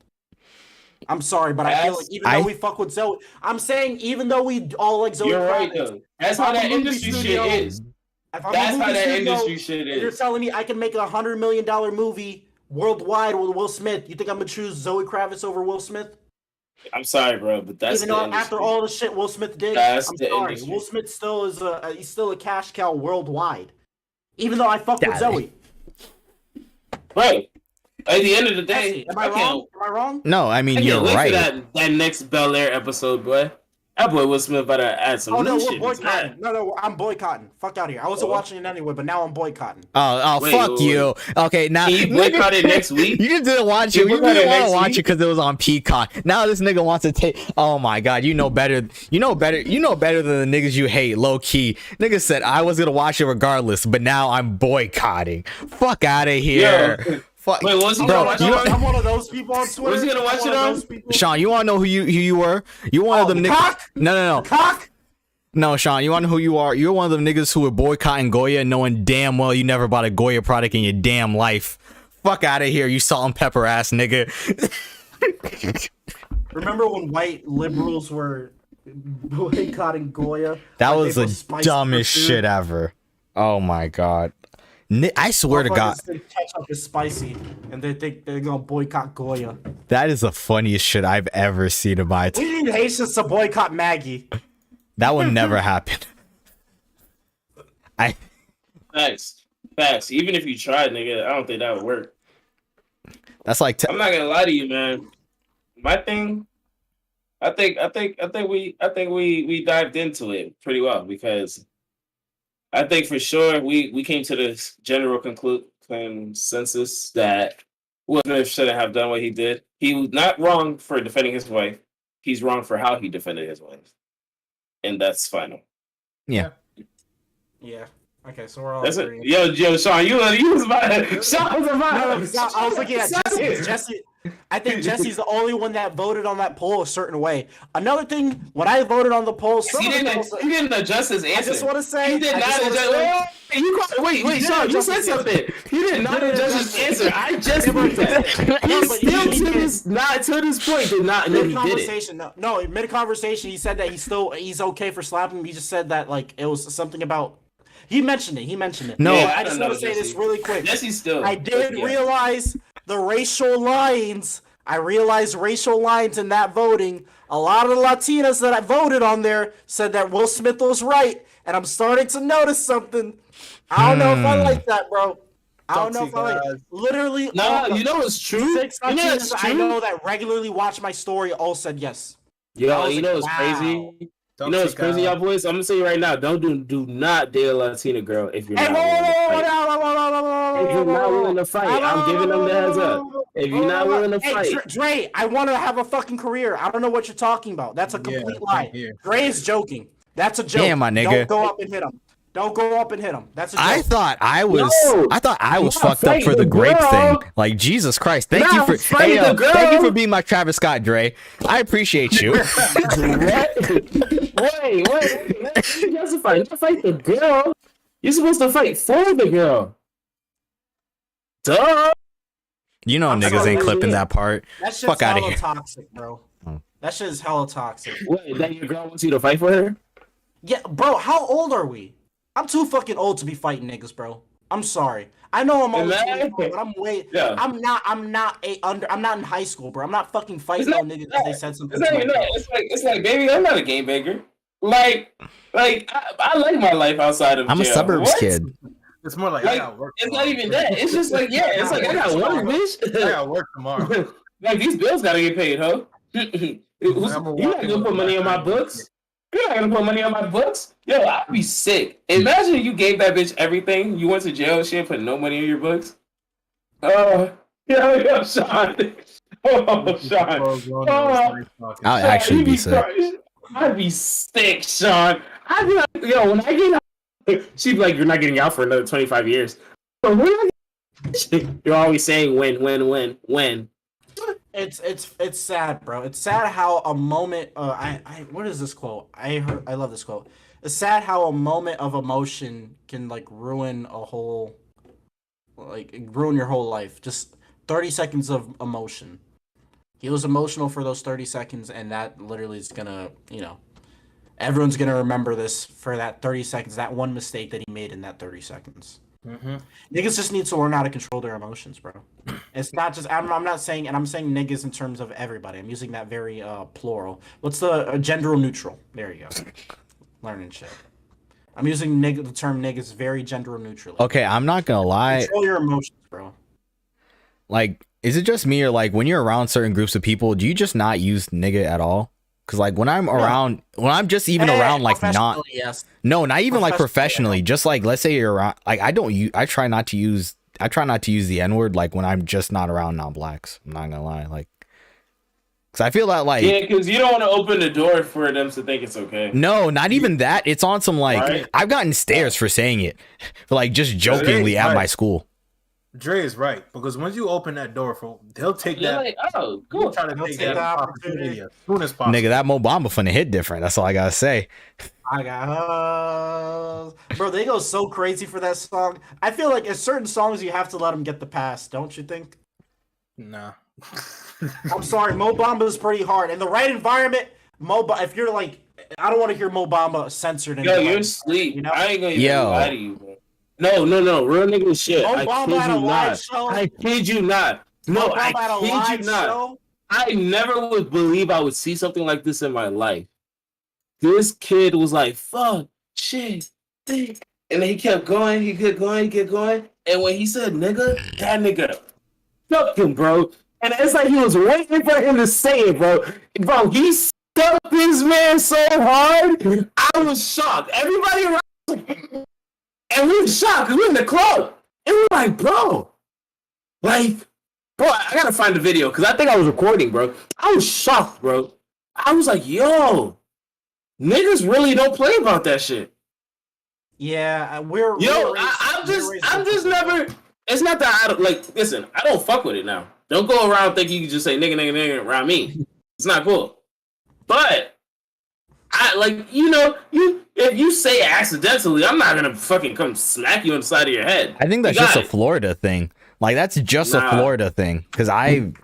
I'm sorry, but I feel like even though we fuck with Zoe, I'm saying even though we all like Zoe Kravitz, right, though. That's how that industry shit is. That's how that industry shit is. You're telling me I can make $100 million movie worldwide with Will Smith. You think I'm gonna choose Zoe Kravitz over Will Smith? I'm sorry, bro, but that's even though after all the shit Will Smith did, I'm sorry. Will Smith still is he's still a cash cow worldwide. Even though I fuck with Zoe. Right. At the end of the day, am I wrong? No, I mean, you're right. That next Bel Air episode, boy. That boy Will Smith better add some new shit. Boycotting. No, I'm boycotting. Fuck out of here. I wasn't watching it anyway, but now I'm boycotting. Fuck you. Okay, now you boycott it next week. You didn't watch it. You didn't want to watch it because it was on Peacock. Now this nigga wants to take. Oh my god, you know better. You know better than the niggas you hate. Low key, nigga said I was gonna watch it regardless, but now I'm boycotting. Fuck out of here. Yo. Wait, what's he gonna watch it on? I'm one of those people on Twitter. What's he gonna watch it on? Sean, you wanna know who you were? You're one of them niggas. No. Cock? No, Sean, you wanna know who you are? You're one of them niggas who were boycotting Goya, knowing damn well you never bought a Goya product in your damn life. Fuck out of here, you salt and pepper ass nigga. Remember when white liberals were boycotting Goya? That was the dumbest shit ever. Oh my god. I swear to God, ketchup is spicy, and they think they're gonna boycott Goya. That is the funniest shit I've ever seen in my time. We need Haitians to boycott Maggie. That would never happen. Facts. Even if you tried, nigga, I don't think that would work. That's like I'm not gonna lie to you, man. My thing, I think we dived into it pretty well because. I think for sure we came to the general consensus that Will Smith shouldn't have done what he did. He was not wrong for defending his wife. He's wrong for how he defended his wife. And that's final. Yeah. Yeah. Okay, so we're all That's it. agreeing. Yo, Sean, you was about. Sean was about. No, I was looking at Jesse. Jesse. I think Jesse's the only one that voted on that poll a certain way. Another thing, when I voted on the poll, He didn't adjust his answer. I just want to say he did not adjust. Wait, Sean, you said something. He did not adjust his answer. I just put that. Not to this point did not. No, he did it. No, mid conversation, he said that he's okay for slapping him. He just said that like it was something about. He mentioned it. No, yeah, I just want to say this really quick. Jesse's still. I did realize the racial lines. I realized racial lines in that voting. A lot of the Latinas that I voted on there said that Will Smith was right, and I'm starting to notice something. I don't know if I like that, bro. I don't know if I like it. Literally. No, you know it's true. 6 Latinas I know that regularly watch my story all said yes. Yo, you know what's crazy? You know what's crazy, y'all boys? I'm gonna say right now, do not date a Latina girl if you're not willing to fight. I'm giving them the heads up. If you're not willing to fight, Dre, I want to have a fucking career. I don't know what you're talking about. That's a complete lie. Dre is joking. That's a joke. Damn, my nigga. Don't go up and hit him. Don't go up and hit him. That's a joke. I thought I was fucked up for the grape thing. Like Jesus Christ! Thank you for being my Travis Scott, Dre. I appreciate you. Wait. You have to fight the girl. You're supposed to fight for the girl. Duh. You know niggas ain't clipping that part. That shit's Fuck out of hella here. toxic, bro. That shit is hella toxic. Wait, that your girl wants you to fight for her? Yeah, bro. How old are we? I'm too fucking old to be fighting niggas, bro. I'm sorry. I know I'm only 24, but I'm way. Yeah. I'm not in high school, bro. I'm not fucking fighting no niggas because they said something. It's like, baby, I'm not a game baker. Like I like my life outside of. I'm jail. a suburbs kid. It's more like I got work. It's not even that. It's just like it's like I got work, bitch. I got work tomorrow. Like these bills gotta get paid, huh? You're not gonna put money on my books. You're not gonna put money on my books. Yo, I'd be sick. Imagine you gave that bitch everything. You went to jail and shit, put no money in your books. Yo, Sean. Oh, Sean. I'll actually be sick. I'd be sick, Sean. I'd be like, yo, when I get out, she'd be like, you're not getting out for another 25 years. You're always saying when. It's sad, bro. It's sad how a moment. What is this quote? I love this quote. It's sad how a moment of emotion can like ruin a whole, ruin your whole life. Just 30 seconds of emotion. He was emotional for those 30 seconds, and that literally is gonna, everyone's gonna remember this for that 30 seconds. That one mistake that he made in that 30 seconds. Mm-hmm. Niggas just need to learn how to control their emotions, bro. It's not just I'm not saying, and I'm saying niggas in terms of everybody. I'm using that very plural. What's the gender neutral? There you go. Learning shit. I'm using the term niggas very gender neutral. Okay, I'm not gonna lie. Control your emotions, bro. Like, is it just me or like when you're around certain groups of people, do you just not use nigga at all? Because like when I'm around, when I'm just even around, like not, yes. No, not even like professionally. Just like let's say you're around, like I try not to use the N-word like when I'm just not around non-blacks. I'm not gonna lie, like, because I feel that like because you don't want to open the door for them to think it's okay. No, not even that. It's on some like right? I've gotten stares for saying it, for like just jokingly at my school. Dre is right, because once you open that door, they'll take that. Like, oh, cool. Try to take that opportunity as soon as possible. Nigga, that Mo Bamba finna hit different. That's all I gotta say. I got bro. They go so crazy for that song. I feel like in certain songs you have to let them get the pass, don't you think? Nah. I'm sorry, Mo Bamba is pretty hard. In the right environment, if you're like, I don't want to hear Mo Bamba censored. Yo, you're asleep. I ain't gonna even lie to you, bro. No, real nigga shit. I kid you not. No, I kid you not. I never would believe I would see something like this in my life. This kid was like, fuck, shit, and then he kept going, and when he said nigga, that nigga, fuck him, bro. And it's like he was waiting for him to say it, bro. Bro, he stuck this man so hard, I was shocked. Everybody around was like, and we were shocked because we were in the club. And we're like, bro, I gotta find the video because I think I was recording, bro. I was shocked, bro. I was like, yo, niggas really don't play about that shit. Yeah, I'm just never. It's not that I don't like. Listen, I don't fuck with it now. Don't go around thinking you can just say nigga, nigga, nigga around me. It's not cool. But I like you if you say it accidentally, I'm not gonna fucking come smack you on the side of your head. I think that's just a Florida thing. Like that's just a Florida thing. Because OGs,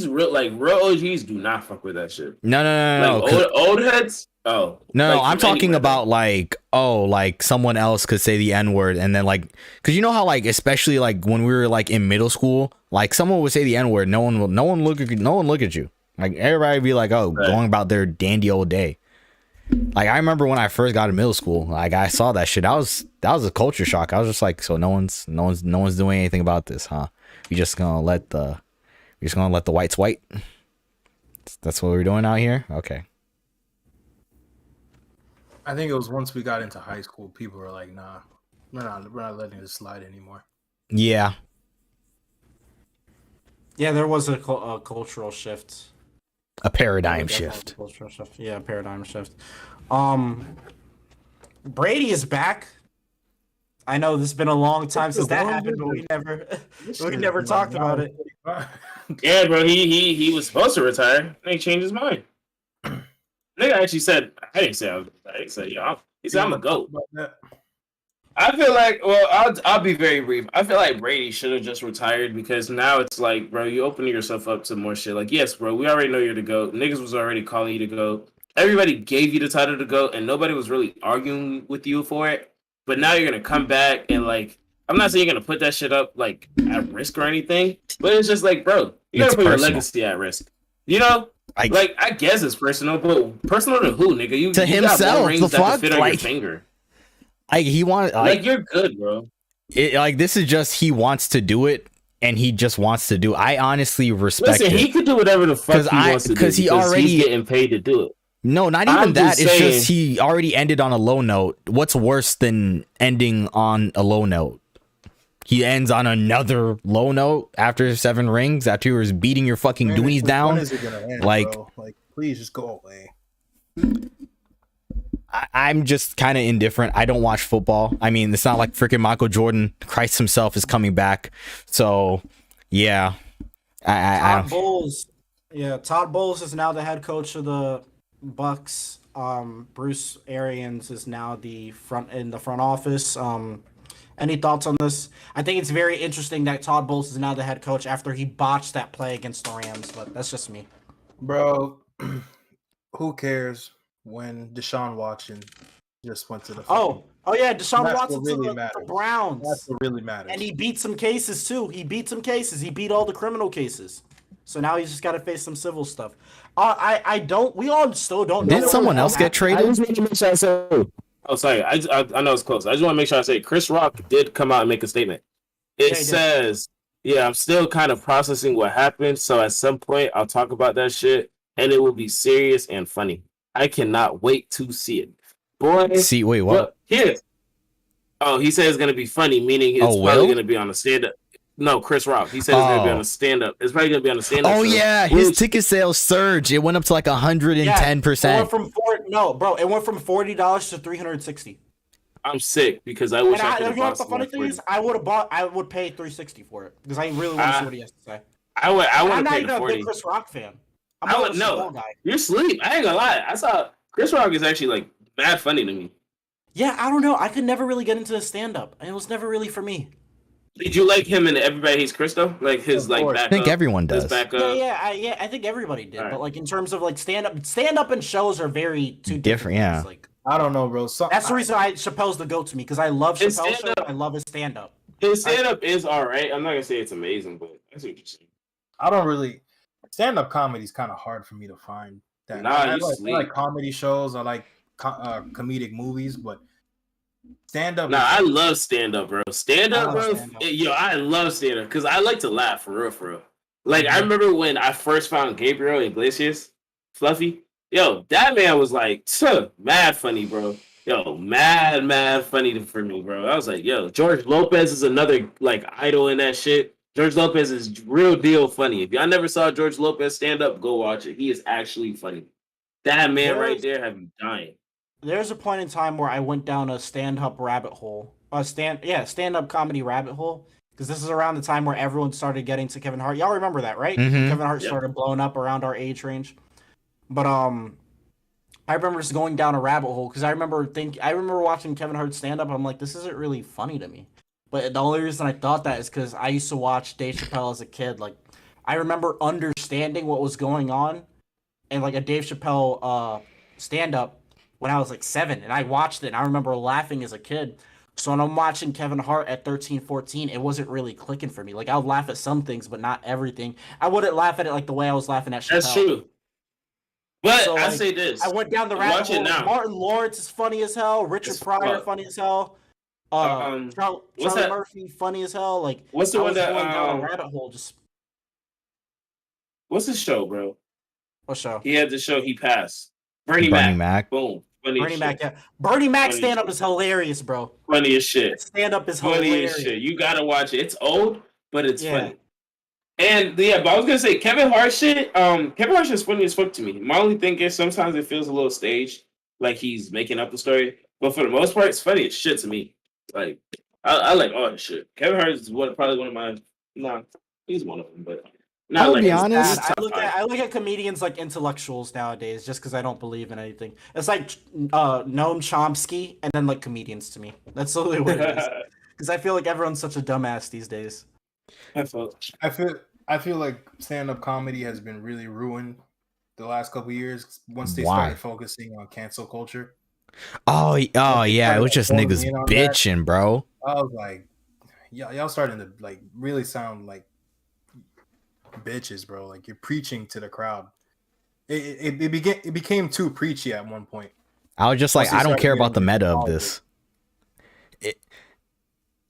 real OGs do not fuck with that shit. No. Like old heads. Oh no, I'm talking about like someone else could say the N-word and then like, because you know how like especially like when we were like in middle school, like someone would say the N-word, no one look at you. Like everybody would be like, oh, going about their dandy old day. Like I remember when I first got to middle school, like I saw that shit. That was a culture shock. I was just like, so no one's doing anything about this, huh? You're just gonna let the whites white. That's what we're doing out here. Okay. I think it was once we got into high school, people were like, "Nah, we're not letting this slide anymore." Yeah. Yeah, there was a cultural shift. A paradigm shift. Cultural shift. Yeah, paradigm shift. Brady is back. I know this has been a long time since that happened, but we never talked about it. Yeah, bro, he was supposed to retire. And he changed his mind. Nigga actually said, I didn't say, yo, he said, I'm a GOAT. I feel like, well, I'll be very brief. I feel like Brady should have just retired because now it's like, bro, you open yourself up to more shit. Like, yes, bro, we already know you're the GOAT. Niggas was already calling you the GOAT. Everybody gave you the title to GOAT, and nobody was really arguing with you for it. But now you're going to come back and, like, I'm not saying you're going to put that shit up, like, at risk or anything, but it's just like, bro, you got to put your legacy at risk. You know? I guess it's personal, but personal to who, nigga? You himself, got more rings that can fit on your finger. He wanted you're good, bro. This is just he wants to do it, and he just wants to do. I honestly respect. Listen, he could do whatever the fuck he wants to do because he's getting paid to do it. No, not even that. It's just he already ended on a low note. What's worse than ending on a low note? He ends on another low note after 7 rings, after he was beating your fucking doonies down. When is it gonna end, bro? Like, please just go away. I'm just kind of indifferent. I don't watch football. I mean, it's not like freaking Michael Jordan, Christ himself, is coming back. So, yeah. Todd Bowles is now the head coach of the Bucks. Bruce Arians is now in the front office. Any thoughts on this? I think it's very interesting that Todd Bowles is now the head coach after he botched that play against the Rams, but that's just me. Bro, who cares when Deshaun Watson just went to the yeah, Deshaun Watson to the Browns. That's what really matters. And he beat some cases too. He beat all the criminal cases. So now he's just got to face some civil stuff. We all still don't know. Did someone else get traded? Oh, sorry. I know it's close. I just want to make sure I say Chris Rock did come out and make a statement. It says, I'm still kind of processing what happened. So at some point, I'll talk about that shit and it will be serious and funny. I cannot wait to see it. Boy. Wait, what? Here. Oh, he said it's going to be funny, meaning it's probably going to be on a stand-up. No, Chris Rock. He said it's going to be on a stand-up. It's probably going to be on a stand-up. Oh, yeah. His ticket sales surged. It went up to like 110%. It went from $40 to $360. I'm sick because I wish I could have bought. The funny thing is, I would pay $360 for it because I really want to see what he has to say. I would pay the $40. I'm not even a big Chris Rock fan. Guy. You're asleep. I ain't gonna lie. I saw Chris Rock is actually like bad funny to me. Yeah, I don't know. I could never really get into the stand-up, and it was never really for me. Did you like him in Everybody Hates Chris though? Like his like backup? I think everyone does. I think everybody did. Right. But like in terms of like stand-up and shows are very different. Yeah. Like I don't know, bro. That's the reason Chappelle's the GOAT to me because I love Chappelle's show. I love his stand-up. His stand-up is all right. I'm not gonna say it's amazing, but that's what you're saying. I don't really stand-up comedy is kind of hard for me to find. That I like comedy shows. I like comedic movies, but stand-up. I love stand-up, bro. Stand-up, bro. I love stand-up because I like to laugh for real. Like I remember when I first found Gabriel Iglesias, Fluffy. Yo, that man was like mad funny, bro. Yo, mad funny for me, bro. I was like, yo, George Lopez is another like idol in that shit. George Lopez is real deal funny. If y'all never saw George Lopez stand up, go watch it. He is actually funny. That man right there have you dying. there's a point in time where I went down a stand-up rabbit hole. Stand-up comedy rabbit hole. Because this is around the time where everyone started getting to Kevin Hart. Y'all remember that, right? When Kevin Hart started blowing up around our age range. But I remember just going down a rabbit hole because I remember watching Kevin Hart stand up. I'm like, this isn't really funny to me. But the only reason I thought that is because I used to watch Dave Chappelle as a kid. Like, I remember understanding what was going on, and like a Dave Chappelle stand up when I was like 7, and I watched it. And I remember laughing as a kid. So when I'm watching Kevin Hart at 13, 14, it wasn't really clicking for me. Like, I would laugh at some things, but not everything. I wouldn't laugh at it like the way I was laughing at Chappelle. That's true. But So, I say this. I went down the rabbit hole. Martin Lawrence is funny as hell. Richard Pryor funny as hell. Charlie Murphy funny as hell. Like, what's the one that going down a rabbit hole? Just what's his show, bro? What show? He had the show. He passed. Bernie Mac. Boom. Bernie Mac. Yeah. Bernie Mac stand up is hilarious, bro. Funny as shit. Stand up is funny hilarious. As shit. You gotta watch it. It's old, but it's funny. And but I was gonna say Kevin Hart shit. Kevin Hart shit's funny as fuck to me. My only thing is sometimes it feels a little staged, like he's making up the story. But for the most part, it's funny as shit to me. Like I like all that shit. Kevin Hart is probably one of my. Nah, he's one of them, but. I'll be honest. I look at comedians like intellectuals nowadays, just because I don't believe in anything. It's like Noam Chomsky, and then like comedians to me. That's literally what it is. Because I feel like everyone's such a dumbass these days. I feel like stand-up comedy has been really ruined the last couple of years once they started focusing on cancel culture. Oh yeah, it was just niggas bitching, bro. I was like, y'all starting to like really sound like bitches, bro. Like you're preaching to the crowd. It became too preachy at one point. I was just like, I don't care about the meta of this.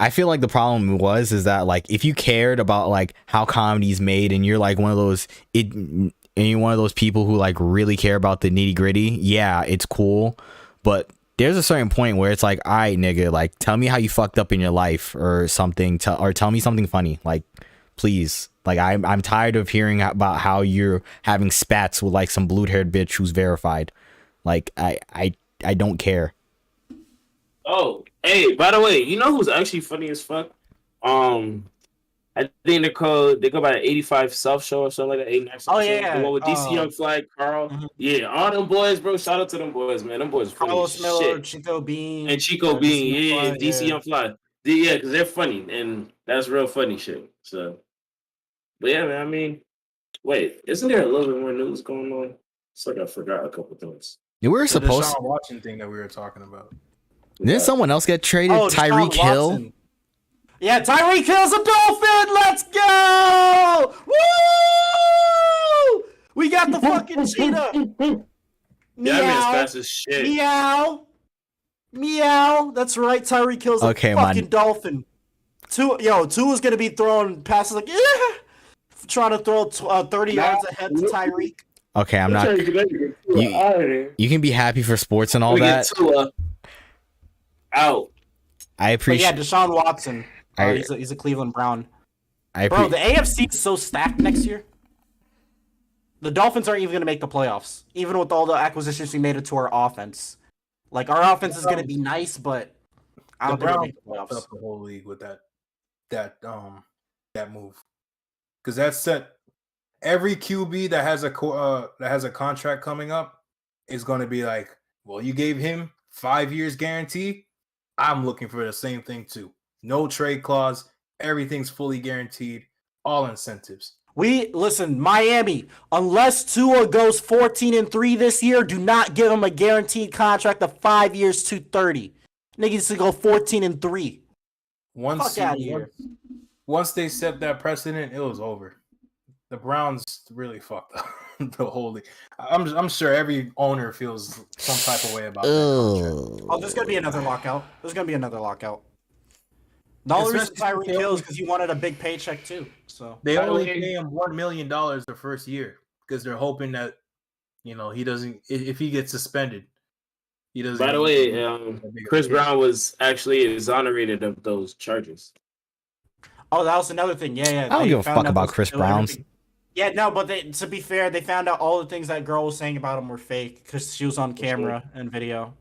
I feel like the problem is that like if you cared about like how comedy's made and you're like one of those and you're one of those people who like really care about the nitty gritty, yeah, it's cool. But there's a certain point where it's like, all right, nigga, like tell me how you fucked up in your life or something, or tell me something funny, like please. Like I'm tired of hearing about how you're having spats with like some blue-haired bitch who's verified. Like I don't care. Oh, hey, by the way, you know who's actually funny as fuck? I think they go by the 85 South Show or something like that. 89 South yeah. The one with DC Young Flag, Carl. Mm-hmm. Yeah, all them boys, bro. Shout out to them boys, man. Them boys funny Carlos Miller, shit. Chico Bean. And Chico Bean, yeah, DC Young Flag. Yeah, because they're funny, and that's real funny shit. So, but yeah, man, I mean, wait, isn't there a little bit more news going on? It's like I forgot a couple things. Yeah, we were supposed the Deshaun Watson thing that we were talking about. Didn't someone else get traded? Tyreek Hill? Yeah, Tyreek Hill's a Dolphin! Let's go! Woo! We got the fucking cheetah! Yeah, I mean, it's fast as shit. Meow! That's right, Tyreek Hill's a fucking Dolphin. Tua's gonna be throwing passes like, trying to throw 30 yards ahead to Tyreek. Okay, I'm not. You can be happy for sports and all that. Out. I appreciate. But yeah, Deshaun Watson. He's a Cleveland Brown. Bro, the AFC is so stacked next year. The Dolphins aren't even going to make the playoffs, even with all the acquisitions we made into our offense. Like our offense is going to be nice, but I don't think they'll make the playoffs. Up the whole league with that move, because that set every QB that has a contract coming up is going to be like, well, you gave him 5 years guarantee. I'm looking for the same thing too. No trade clause. Everything's fully guaranteed. All incentives. Listen, Miami, unless Tua goes 14-3 this year, do not give him a guaranteed contract of 5 years, $230. Nigga needs to go 14-3. Fuck out of here. Once they set that precedent, it was over. The Browns really fucked up the whole league. I'm sure every owner feels some type of way about that. Oh, there's gonna be another lockout. The only reason Tyreek Hill is because he wanted a big paycheck too. So they only pay him $1 million the first year because they're hoping that he doesn't. If he gets suspended, he doesn't. By the way, Chris Brown was actually exonerated of those charges. Oh, that was another thing. Yeah. I don't give a fuck about Chris Brown. Yeah, no, but to be fair, they found out all the things that girl was saying about him were fake because she was on camera and video.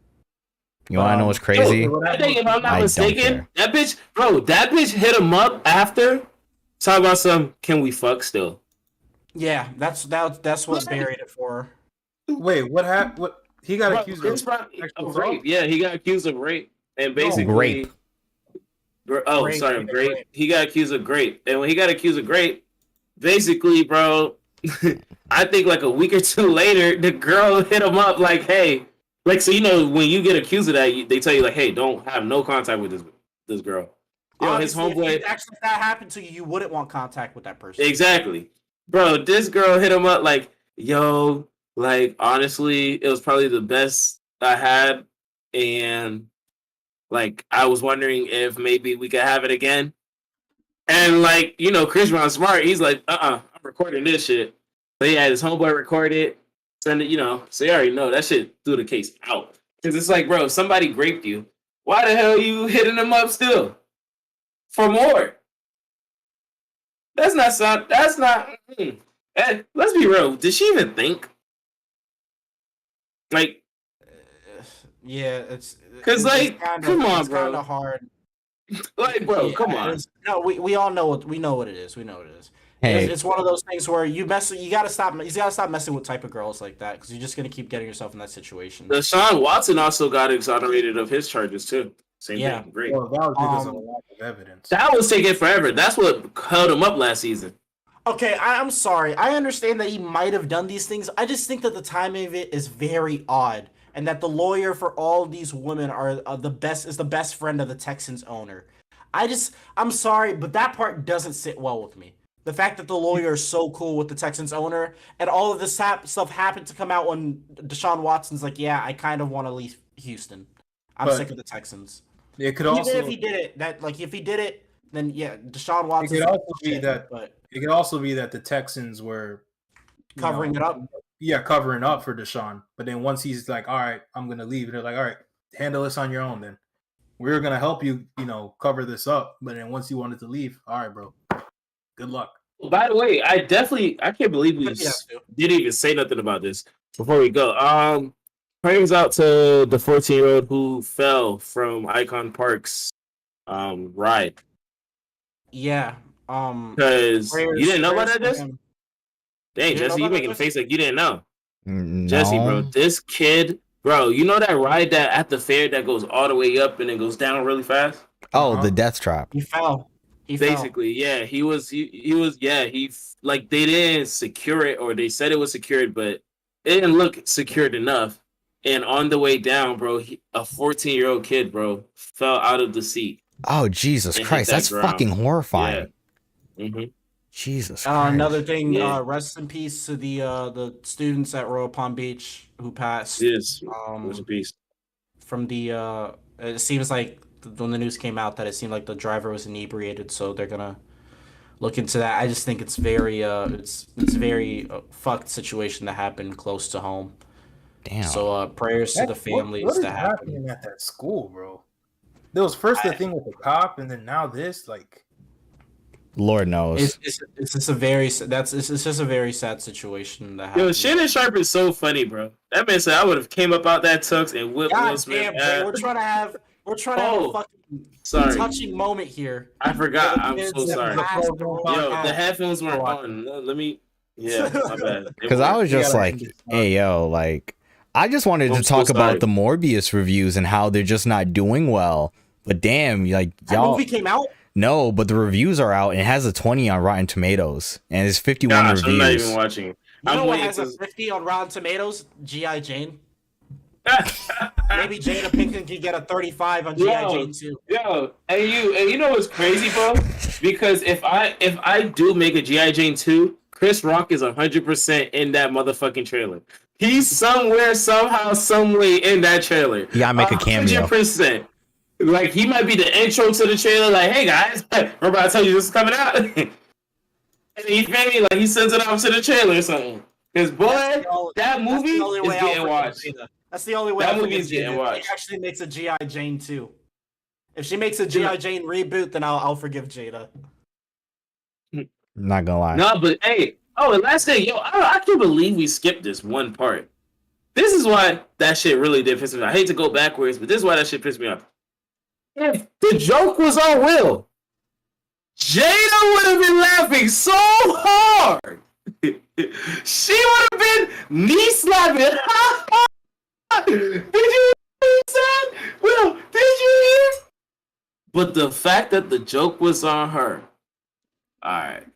You want to know what's crazy? I think if I'm not mistaken, don't that bitch hit him up after. Talk about some. Can we fuck still? Yeah, that's what buried it for. Wait, what happened? What he got accused of rape? Yeah, he got accused of rape, and basically grape. Grape. He got accused of grape, and when he got accused of grape, basically, bro, I think like a week or two later, the girl hit him up like, "Hey." Like, so, you know, when you get accused of that, they tell you, like, hey, don't have no contact with this girl. You know, his homeboy. If actually that happened to you, you wouldn't want contact with that person. Exactly. Bro, this girl hit him up like, yo, like, honestly, it was probably the best I had. And, like, I was wondering if maybe we could have it again. And, like, you know, Chris Brown's smart. He's like, I'm recording this shit. But he had his homeboy record it. Send it, you know, so you already know that shit threw the case out. Because it's like, bro, if somebody raped you, why the hell are you hitting them up still? For more. That's not. Let's be real. Did she even think? Like, yeah, it's because like, come on, bro. Kind of hard. Like, bro, come on. No, we all know what it is. We know what it is. Hey. It's one of those things where you gotta stop messing with type of girls like that because you're just gonna keep getting yourself in that situation. Deshaun Watson also got exonerated of his charges too. Same thing. Great. Well, that was because of a lack of evidence. That was taking forever. That's what held him up last season. Okay, I'm sorry. I understand that he might have done these things. I just think that the timing of it is very odd, and that the lawyer for all these women is the best friend of the Texans owner. I'm sorry, but that part doesn't sit well with me. The fact that the lawyer is so cool with the Texans owner, and all of this stuff happened to come out when Deshaun Watson's like, yeah, I kind of want to leave Houston. I'm sick of the Texans. It could also, even if he did it, then yeah, Deshaun Watson. It could also be that the Texans were covering it up. Yeah, covering up for Deshaun. But then once he's like, all right, I'm gonna leave, they're like, all right, handle this on your own. Then we're gonna help you, cover this up. But then once you wanted to leave, all right, bro, good luck. By the way, I can't believe we didn't even say nothing about this before we go. Prayers out to the 14-year-old who fell from Icon Park's ride. Yeah. Because you didn't know about that, Jesse? Dang, Jesse, you making a face like you didn't know. No. Jesse, bro, this kid, bro, you know that ride that at the fair that goes all the way up and then goes down really fast? Oh, the death trap. He fell. Basically, yeah, he was like they didn't secure it, or they said it was secured, but it didn't look secured enough. And on the way down, bro, a 14-year-old kid, bro, fell out of the seat. Oh, Jesus Christ, that's fucking horrifying. Yeah. Mm-hmm. Jesus Christ. Another thing, rest in peace to the students at Royal Palm Beach who passed. Yes, rest in peace. From it seems like when the news came out that it seemed like the driver was inebriated, so they're gonna look into that. I just think it's very very fucked situation that happened close to home. Damn. So prayers to the families what is that happened happening at that school, bro. There was first the thing with the cop, and then now this, like, Lord knows. It's just a very sad situation that happened. Yo, Shannon Sharp is so funny, bro. That man said I would have came up out that tux and whipped Will Smith. Damn, we're trying to have a fucking touching moment here. I forgot. I'm so sorry. Yo, the headphones weren't on. Let me. Yeah, my bad. Because I was just like, hey, yo, like, I just wanted to talk about the Morbius reviews and how they're just not doing well. But damn, like, y'all. That movie came out? No, but the reviews are out and it has a 20 on Rotten Tomatoes and it's 51 reviews. I'm not even watching. You know what has a 50 on Rotten Tomatoes? G.I. Jane. Maybe Jada Pinkett can get a 35 on G.I. Jane too. Yo, and you know what's crazy, bro? Because if I do make a G.I. Jane 2, Chris Rock is 100% in that motherfucking trailer. He's somewhere, somehow, someway in that trailer. Yeah, I make a cameo. 100%. Like, he might be the intro to the trailer. Like, hey guys, we're about to tell you this is coming out. And he's maybe like he sends it off to the trailer or something. Because boy, that movie is getting watched. That's the only way. That movie is getting watched. She actually makes a G.I. Jane 2. If she makes a G.I. Jane reboot, then I'll forgive Jada. Not gonna lie. No, but hey, and last thing, yo, I can't believe we skipped this one part. This is why that shit really did piss me off. I hate to go backwards, but this is why that shit pissed me off. If the joke was on Will, Jada would have been laughing so hard. She would have been knee slapping. Did you hear that? Will, did you hear? But the fact that the joke was on her. Alright.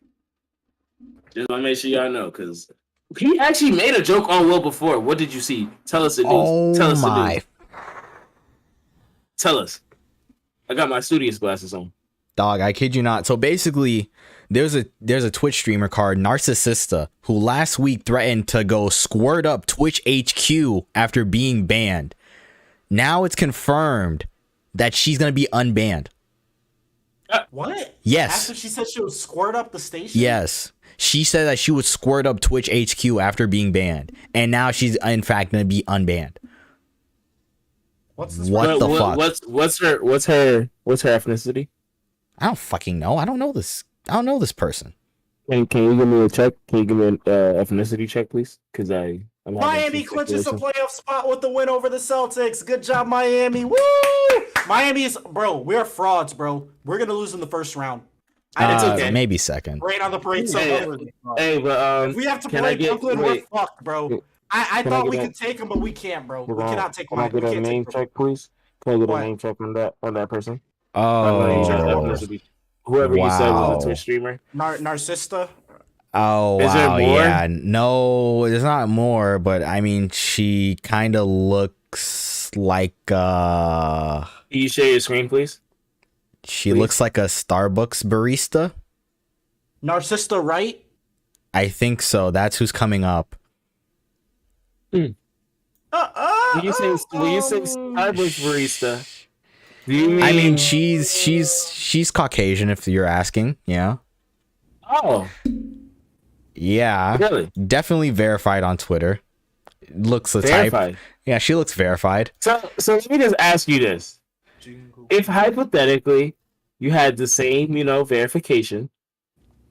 Just want to make sure y'all know, because he actually made a joke on Will before. What did you see? Tell us the news. Oh Tell us my. the news. Tell us. I got my studious glasses on. Dog, I kid you not. So basically, there's a Twitch streamer called 𝒐𝒑𝒆𝒏 who last week threatened to go squirt up Twitch HQ after being banned. Now it's confirmed that she's gonna be unbanned. What? Yes. After she said she would squirt up the station? Yes. She said that she would squirt up Twitch HQ after being banned. And now she's in fact gonna be unbanned. What's this? What the fuck? What's her ethnicity? I don't fucking know. I don't know this person. Can you give me a check? Can you give me an ethnicity check, please? Because I'm Miami clinches a playoff spot with the win over the Celtics. Good job, Miami. Woo! Miami is, bro, we're frauds, bro. We're going to lose in the first round. It's okay. Maybe second. Parade on the parade. Hey, but if we have to play Brooklyn, we're fucked, bro. I thought we could take them, but we can't, bro. We cannot take Miami. Can I get a name check, please? Can I get a name check on that person? Oh. Whoever you said was a Twitch streamer. 𝒐𝒑𝒆𝒏. Oh, is there more? Yeah. No, there's not more, but I mean, she kind of looks like Can you share your screen, please? She looks like a Starbucks barista. 𒒐𝒑𝒆𝒏, right? I think so. That's who's coming up. When you say Starbucks barista, do you mean? I mean, she's Caucasian, if you're asking. Yeah. Oh. Yeah. Really? Definitely verified on Twitter. Looks the Verified? type. Yeah, she looks verified. So let me just ask you this: if hypothetically you had the same, verification,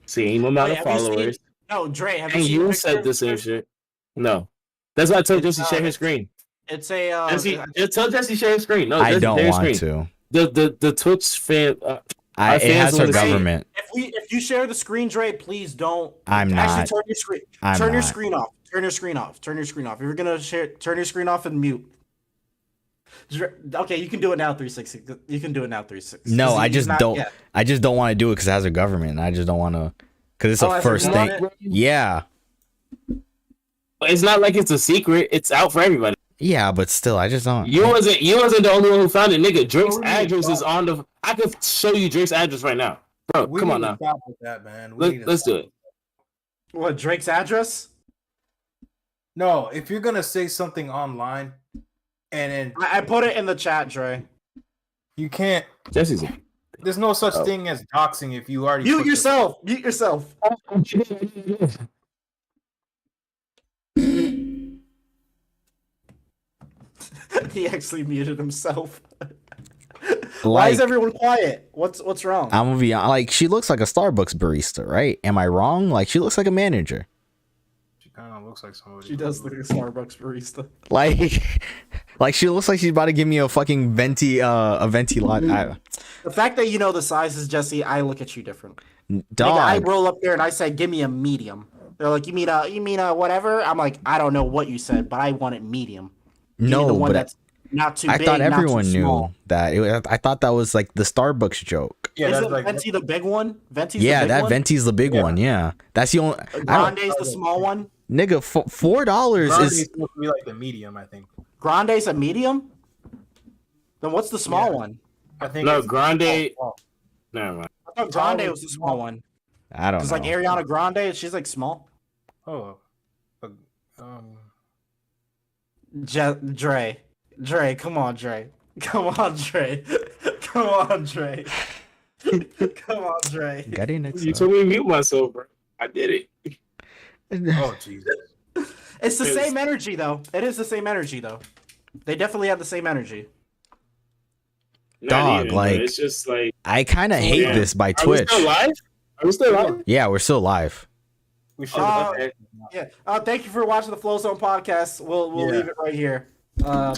same amount of followers, No, Dre, have and you you said the same shit, no, that's why I told Jesse share his screen. It's a Just tell Jesse share his screen. No, I don't share his want screen. to. The Twitch fan. It has her government. If you share the screen, Dre, please don't. I'm not. Actually, turn your screen. Turn your screen off. Turn your screen off. Turn your screen off. If you're gonna share, turn your screen off and mute. Okay, you can do it now, 360. You can do it now, 360. No, I just don't. Yeah. I just don't want to do it because it has a government. I just don't want to, because it's a first thing. Yeah. It's not like it's a secret. It's out for everybody. Yeah, but still, I just don't. You wasn't the only one who found it, nigga. Drake's address is on the. I could show you Drake's address right now, bro. Come on now. Stop with that, man. Let's do it. What, Drake's address? No, if you're gonna say something online, and then I put it in the chat, Dre. You can't. Jesse's. There's no such thing as doxing if you already mute yourself. Mute yourself. He actually muted himself. Why is everyone quiet? What's wrong? I'm gonna be like, she looks like a Starbucks barista, right? Am I wrong? Like, she looks like a manager. She kind of looks like somebody. She does look like a Starbucks barista. Like she looks like she's about to give me a fucking venti lot. The fact that you know the sizes, Jesse, I look at you different. Dog. I roll up there and I said, "Give me a medium." They're like, "You mean a whatever?" I'm like, "I don't know what you said, but I want it medium." No, the one but that's not too I big, thought everyone not too knew small. that. I thought that was like the Starbucks joke. Yeah, Isn't that's Venti the big one? Venti's Yeah, the big that one? Venti's the big one. Yeah, that's the only. Grande's the small one. Nigga, $4 Grande's is supposed to be like the medium, I think. Grande's a medium. Then what's the small one? I think No, it's Grande. oh. Never mind. I thought Grande was the small one. I don't know. It's like Ariana Grande. She's like small. Oh, Dre, come on, Dre. Come on, Dre. Come on, Dre. Come on, Dre. Got it next. You told me to mute myself, bro. I did it. oh, Jesus. It's the same energy, though. It is the same energy, though. They definitely have the same energy. Dog, even, like, it's just like I kind of hate this by Twitch. Are we still live? Are we still live? Yeah, we're still live. We should. Yeah. Thank you for watching the Flozone podcast. We'll leave it right here. All right.